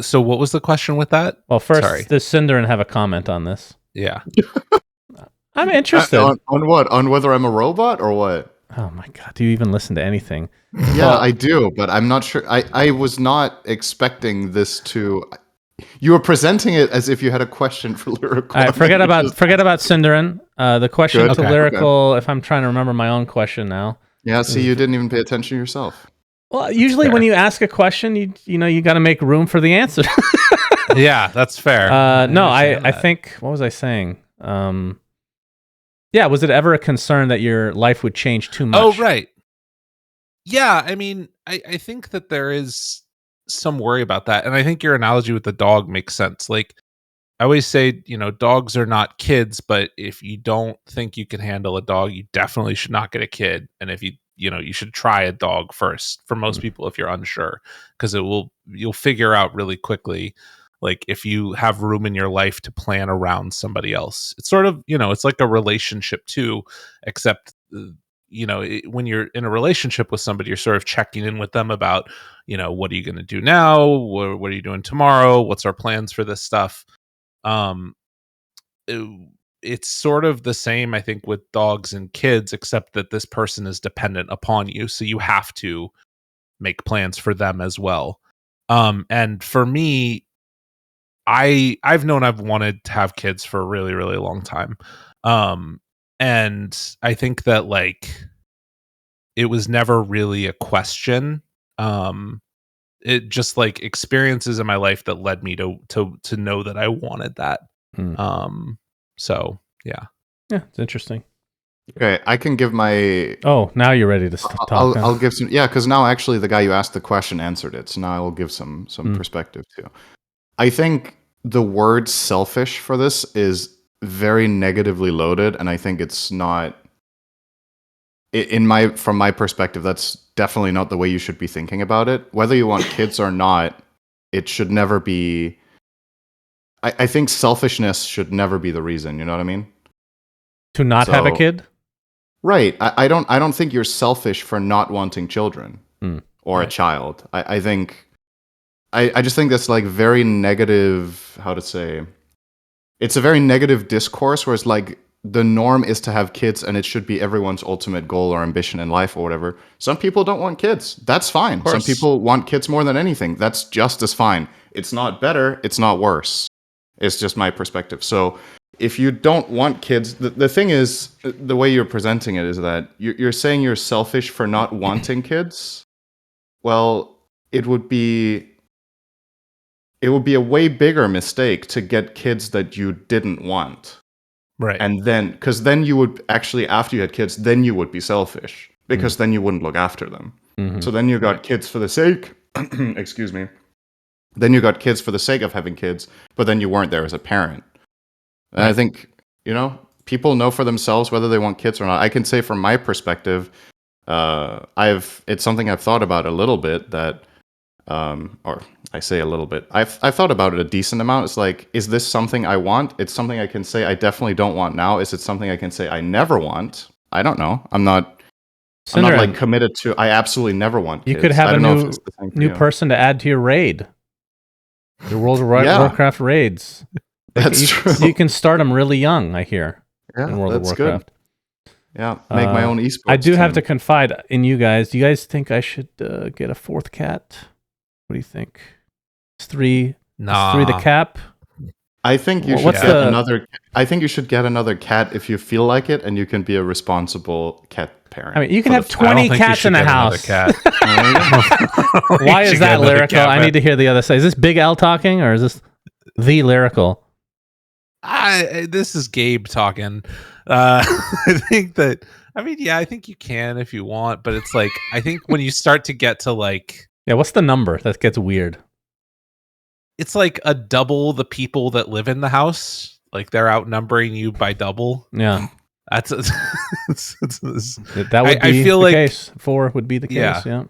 So what was the question with that? Well, first, does Cinderen have a comment on this? Yeah. I'm interested. On what? On whether I'm a robot or what? Oh my god, do you even listen to anything? Yeah, I do, but I'm not sure. I was not expecting this to... You were presenting it as if you had a question for Lyrical. All right, forget about Cinderen. The question to Lyrical, if I'm trying to remember my own question now. Yeah, see, you didn't even pay attention yourself. Well, usually when you ask a question, you got to make room for the answer. Yeah, that's fair. No, I think, what was I saying? Yeah, was it ever a concern that your life would change too much? Oh, right. Yeah, I mean, I think that there is some worry about that. And I think your analogy with the dog makes sense. Like, I always say, dogs are not kids, but if you don't think you can handle a dog, you definitely should not get a kid. And if you should try a dog first for most people if you're unsure, because you'll figure out really quickly, like if you have room in your life to plan around somebody else. It's sort of, it's like a relationship too, except when you're in a relationship with somebody, you're sort of checking in with them about, what are you going to do now? What are you doing tomorrow? What's our plans for this stuff? It's sort of the same, I think, with dogs and kids, except that this person is dependent upon you. So you have to make plans for them as well. And for me, I've known I've wanted to have kids for a really, really long time. And I think that it was never really a question. It just experiences in my life that led me to know that I wanted that. So yeah. Yeah, it's interesting. Okay, I can give my... Oh, now you're ready to talk. I'll give some... Yeah, because now actually the guy you asked the question answered it, so now I will give some perspective too. I think the word selfish for this is very negatively loaded, and I think it's not... From my perspective, that's definitely not the way you should be thinking about it. Whether you want kids or not, it should never be... I think selfishness should never be the reason, you know what I mean? To not have a kid? Right. I don't think you're selfish for not wanting children or right. a child. I think I just think that's very negative, how to say. It's a very negative discourse where it's the norm is to have kids and it should be everyone's ultimate goal or ambition in life or whatever. Some people don't want kids. That's fine. Some people want kids more than anything. That's just as fine. It's not better, it's not worse. It's just my perspective. So if you don't want kids, the thing is, the way you're presenting it is that you're saying you're selfish for not wanting kids. Well, it would be a way bigger mistake to get kids that you didn't want. Right. And then, because then you would actually, after you had kids, then you would be selfish because then you wouldn't look after them. Mm-hmm. So then you got kids for the sake, excuse me. Then you got kids for the sake of having kids, but then you weren't there as a parent. And I think, people know for themselves whether they want kids or not. I can say from my perspective, it's something I've thought about a little bit that, or I say a little bit, I've thought about it a decent amount. It's is this something I want? It's something I can say I definitely don't want now. Is it something I can say I never want? I don't know. I'm not committed to, I absolutely never want kids. You could have a new person to add to your raid. Your World of Warcraft raids. That's true. You can start them really young, I hear. Yeah, in World of Warcraft. Good. Yeah, make my own esports. I do have to confide in you guys. Do you guys think I should get a fourth cat? What do you think? Is three the cap? I think you should get another. I think you should get another cat if you feel like it, and you can be a responsible cat parent. I mean, you can have 20 cats in a house. Cat. Why is that Lyrical? I need to hear the other side. Is this Big L talking, or is this the Lyrical? This is Gabe talking. I think that. I mean, yeah, I think you can if you want, but it's I think when you start to get to what's the number that gets weird? It's a double the people that live in the house. They're outnumbering you by double. Yeah. That would be the case. 4 would be the case. Yeah.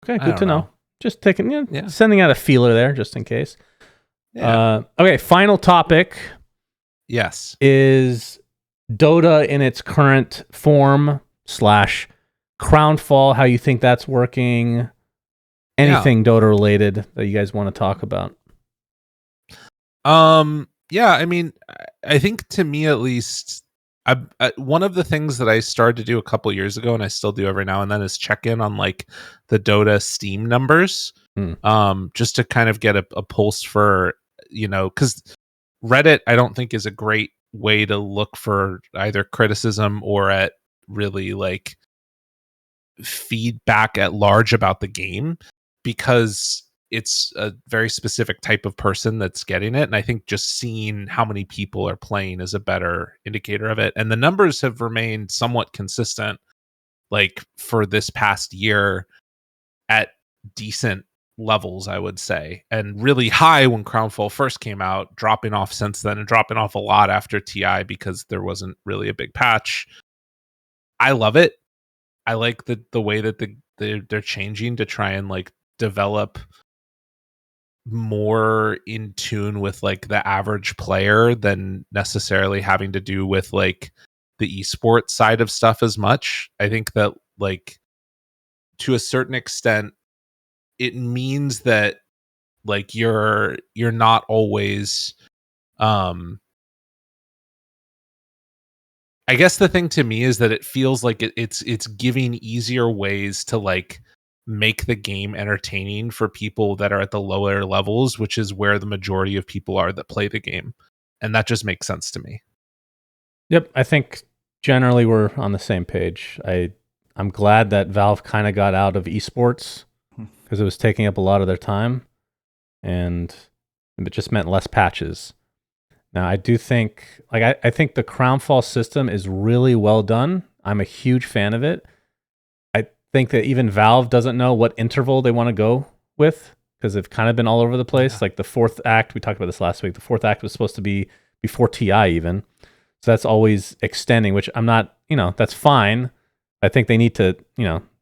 Okay, good to know. Just taking, sending out a feeler there just in case. Yeah. Okay, final topic. Yes. Is Dota in its current form / Crownfall, how you think that's working? Anything Dota related that you guys want to talk about? Yeah, I mean, I think to me at least, one of the things that I started to do a couple years ago, and I still do every now and then, is check in on the Dota Steam numbers, just to kind of get a pulse for, because Reddit I don't think is a great way to look for either criticism or at really feedback at large about the game, because it's a very specific type of person that's getting it. And I think just seeing how many people are playing is a better indicator of it. And the numbers have remained somewhat consistent, for this past year at decent levels, I would say, and really high when Crownfall first came out, dropping off since then and dropping off a lot after TI because there wasn't really a big patch. I love it. I like the way that they're changing to try and develop more in tune with the average player than necessarily having to do with the esports side of stuff as much. I think that, like, to a certain extent, it means that, like, you're not always I guess the thing to me is that it feels like it's giving easier ways to, like, make the game entertaining for people that are at the lower levels, which is where the majority of people are that play the game. And that just makes sense to me. Yep, I think generally we're on the same page. I'm glad that Valve kind of got out of esports because it was taking up a lot of their time, and it just meant less patches. Now, I do think, like, I think the Crownfall system is really well done. I'm a huge fan of it. I think that even Valve doesn't know what interval they want to go with because they've kind of been all over the place. Yeah. Like the fourth act, we talked about this last week. The fourth act was supposed to be before TI even. So that's always extending, which I'm not, that's fine. I think they need to,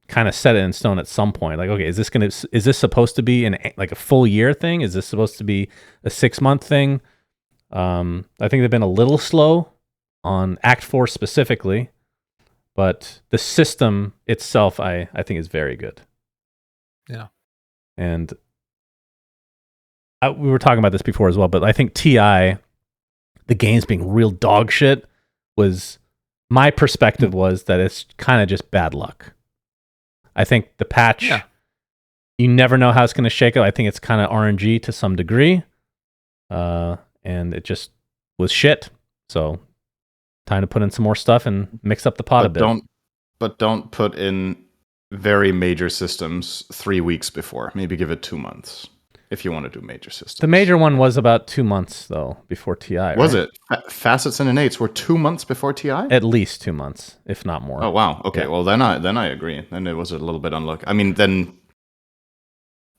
kind of set it in stone at some point. Like, okay, is this supposed to be like a full year thing? Is this supposed to be a 6-month thing? I think they've been a little slow on Act 4 specifically, but the system itself, I think, is very good. Yeah. And we were talking about this before as well, but I think TI, the games being real dog shit, my perspective was that it's kind of just bad luck. I think the patch, you never know how it's going to shake out. I think it's kind of RNG to some degree. And it just was shit. So time to put in some more stuff and mix up the pot a bit. Don't put in very major systems 3 weeks before. Maybe give it 2 months if you want to do major systems. The major one was about 2 months, though, before TI. Was it? Facets and Innates were 2 months before TI? At least 2 months, if not more. Oh, wow. Okay, well, then I agree. Then it was a little bit unlucky. I mean, then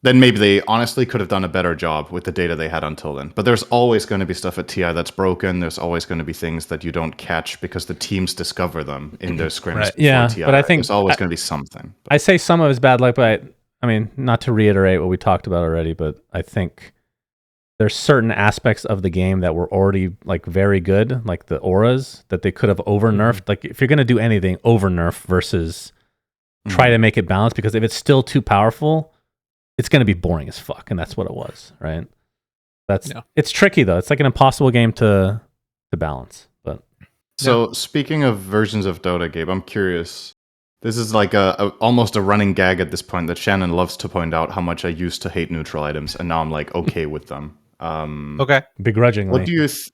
maybe they honestly could have done a better job with the data they had until then. But there's always going to be stuff at TI that's broken. There's always going to be things that you don't catch because the teams discover them in their scrims before TI. But I think there's always going to be something. I say some of it's bad luck, but I mean, not to reiterate what we talked about already, but I think there's certain aspects of the game that were already, like, very good, like the auras, that they could have over-nerfed. Like, if you're going to do anything, over-nerf versus try to make it balanced, because if it's still too powerful, it's going to be boring as fuck, and that's what it was, right? It's tricky, though. It's like an impossible game to balance. But so, speaking of versions of Dota, Gabe, I'm curious. This is like almost a running gag at this point that Shannon loves to point out how much I used to hate neutral items, and now I'm like okay with them. Okay, begrudgingly.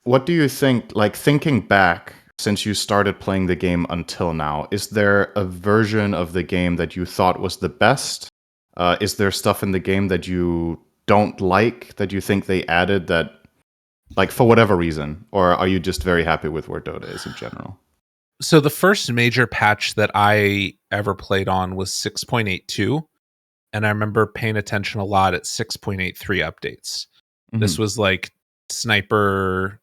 What do you think? Like, thinking back since you started playing the game until now, is there a version of the game that you thought was the best? Is there stuff in the game that you don't like, that you think they added that, like, for whatever reason? Or are you just very happy with where Dota is in general? So the first major patch that I ever played on was 6.82. And I remember paying attention a lot at 6.83 updates. Mm-hmm. This was like Sniper,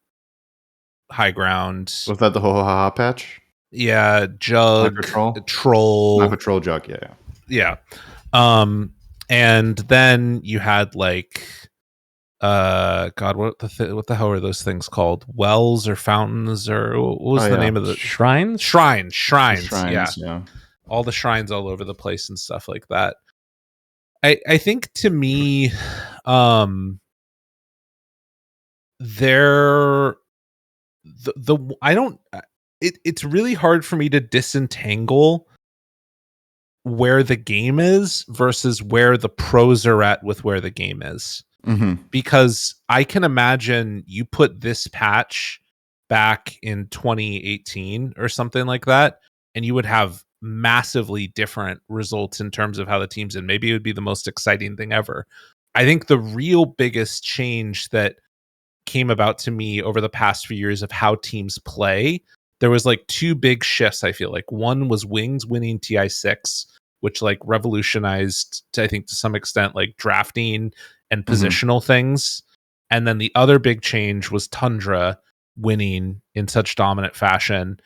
High Ground. Was that the Ho-Ha-Ha patch? Yeah, Jug, Troll. Sniper, Troll, Jug, yeah. And then you had, like, God, what the hell are those things called? Wells or fountains, or what was the name of the shrines? Shrines. Yeah. All the shrines all over the place and stuff like that. I think, to me, it's really hard for me to disentangle where the game is versus where the pros are at with where the game is. Mm-hmm. Because I can imagine you put this patch back in 2018 or something like that, and you would have massively different results in terms of how the teams, and maybe it would be the most exciting thing ever. I think the real biggest change that came about to me over the past few years of how teams play, there was like 2 big shifts. I feel like one was Wings winning TI6, which, like, revolutionized, I think, to some extent, like, drafting and positional things. And then the other big change was Tundra winning in such dominant fashion,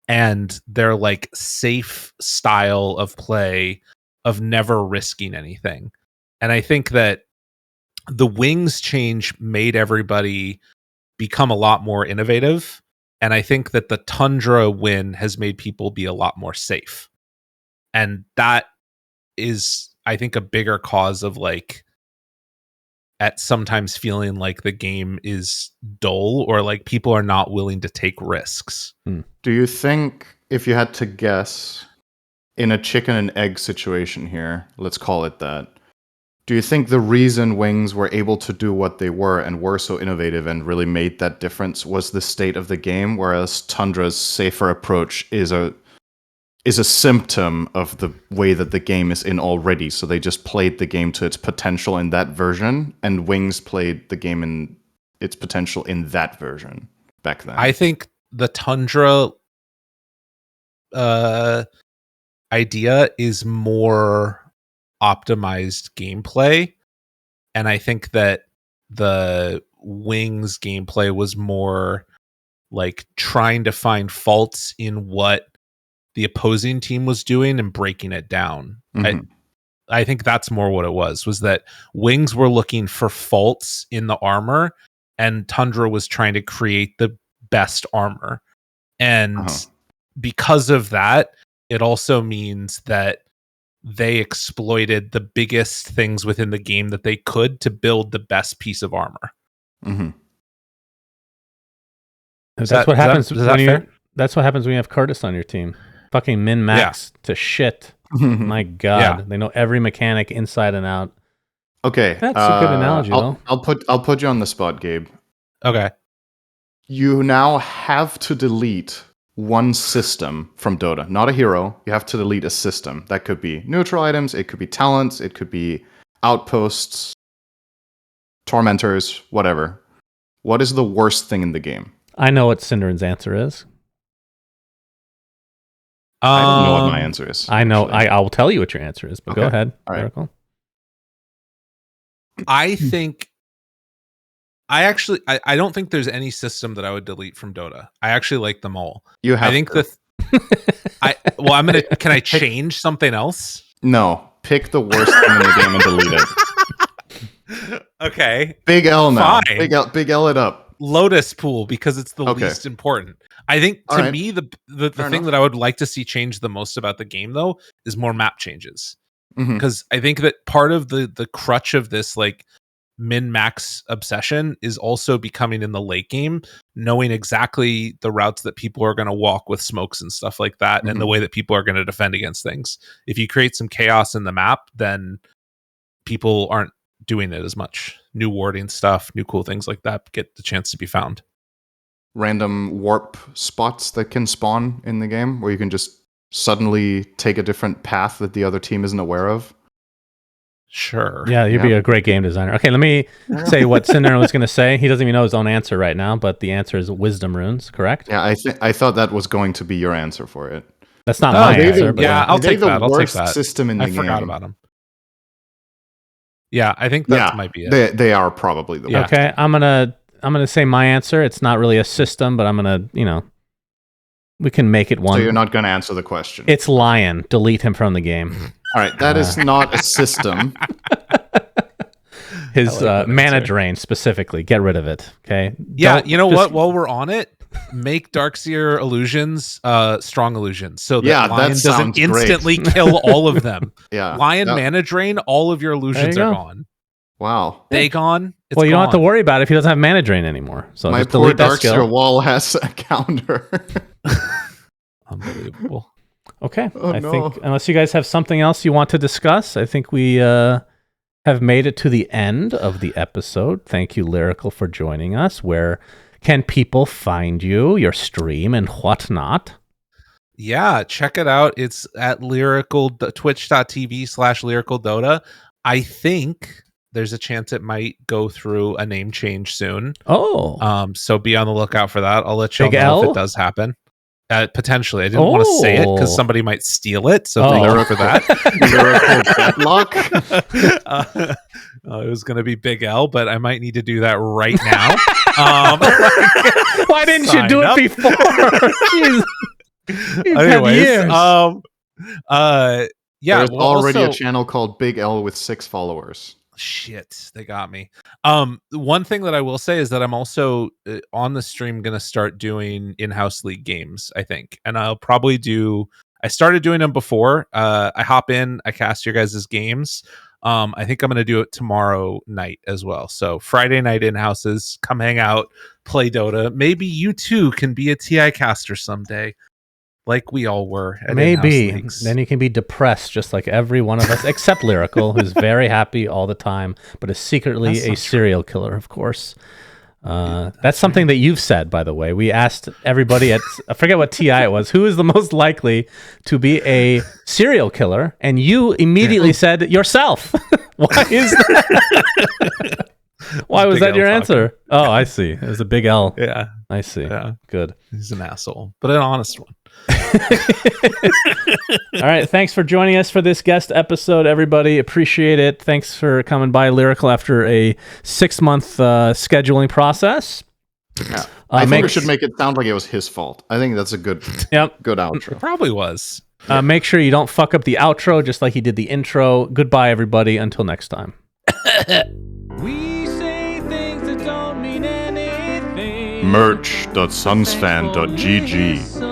and their, like, safe style of play of never risking anything. And I think that the Wings change made everybody become a lot more innovative And I think that the Tundra win has made people be a lot more safe. And that is, I think, a bigger cause of like at sometimes feeling like the game is dull or like people are not willing to take risks. Do you think, if you had to guess, in a chicken and egg situation here, let's call it that, do you think the reason Wings were able to do what they were and were so innovative and really made that difference was the state of the game, whereas Tundra's safer approach is a symptom of the way that the game is in already? So they just played the game to its potential in that version, and Wings played the game in its potential in that version back then. I think the Tundra idea is more optimized gameplay, and I think that the Wings gameplay was more like trying to find faults in what the opposing team was doing and breaking it down. I think that's more what it was that Wings were looking for faults in the armor and Tundra was trying to create the best armor. And because of that, it also means that they exploited the biggest things within the game that they could to build the best piece of armor. That's what happens when you have Curtis on your team. Fucking min-max to shit. My God. They know every mechanic inside and out. Okay. That's a good analogy, though. I'll put you on the spot, Gabe. Okay. You now have to delete one system from Dota. Not a hero. You have to delete a system. That could be neutral items, it could be talents, it could be outposts, tormentors, whatever. What is the worst thing in the game? I know what Cinderen's answer is. I don't know what my answer is. I know. I'll tell you what your answer is, but Okay. Go ahead. All right. I think I don't think there's any system that I would delete from Dota. I actually like them all. You have I think can I change something else? No. Pick the worst thing in the game and delete it. Okay. Big L now. Fine. Big L it up. Lotus Pool, because it's the least important. I think to me the thing that I would like to see change the most about the game though is more map changes. Because I think that part of the crutch of this like min-max obsession is also becoming in the late game, knowing exactly the routes that people are going to walk with smokes and stuff like that, and the way that people are going to defend against things. If you create some chaos in the map, then people aren't doing it as much. New warding stuff, new cool things like that get the chance to be found. Random warp spots that can spawn in the game where you can just suddenly take a different path that the other team isn't aware of. Sure. Yeah, you'd be a great game designer. Okay, let me say what Cinder was going to say. He doesn't even know his own answer right now, but the answer is wisdom runes, correct? Yeah, I thought that was going to be your answer for it. That's not my answer. I'll take that. I'll take that. System in the game. I forgot about them. Yeah, I think that might be it. They are probably the worst. Okay, I'm gonna say my answer. It's not really a system, but I'm gonna, we can make it one. So you're not gonna answer the question. It's Lion. Delete him from the game. All right, that is not a system. His mana drain specifically. Get rid of it. Okay. Yeah, you know what? While we're on it, make Darkseer illusions strong illusions, so that Lion doesn't instantly kill all of them. Yeah, Lion mana drain. All of your illusions are gone. Wow. They gone. It's well, you gone. don't have to worry about it if he doesn't have mana drain anymore. So my just poor delete that skill. Darkseer wall has a counter. Unbelievable. Okay. I think unless you guys have something else you want to discuss, I think we have made it to the end of the episode. Thank you, Lyrical, for joining us. Where can people find you, your stream, and whatnot? Yeah, check it out. It's at Lyrical, twitch.tv/Lyrical Dota. I think there's a chance it might go through a name change soon. Oh. So be on the lookout for that. I'll let you know if it does happen. Potentially. I didn't want to say it because somebody might steal it. So look for that. Lyrical it was going to be Big L, but I might need to do that right now. Why didn't you do it before? Jeez. Anyways, yeah. There's already a channel called Big L with 6 followers. Shit, they got me. One thing that I will say is that I'm also on the stream going to start doing in-house league games, I think. And I'll probably I started doing them before. I hop in, I cast your guys' games. I think I'm going to do it tomorrow night as well. So Friday night in-houses, come hang out, play Dota. Maybe you too can be a TI caster someday. Like we all were at maybe. Then you can be depressed just like every one of us, except Lyrical, who's very happy all the time, but is secretly a serial killer, of course. That's something that you've said, by the way. We asked everybody I forget what TI it was, who is the most likely to be a serial killer, and you immediately said yourself. Why is that? Why was that your answer? Oh, I see. It was a big L. Yeah. I see. Yeah. Good. He's an asshole, but an honest one. All right. Thanks for joining us for this guest episode, everybody. Appreciate it. Thanks for coming by, Lyrical, after a 6-month scheduling process. Yeah. I think we should make it sound like it was his fault. I think that's a good outro. It probably was. Make sure you don't fuck up the outro just like he did the intro. Goodbye, everybody. Until next time. We say things that don't mean anything. Merch.sunsfan.gg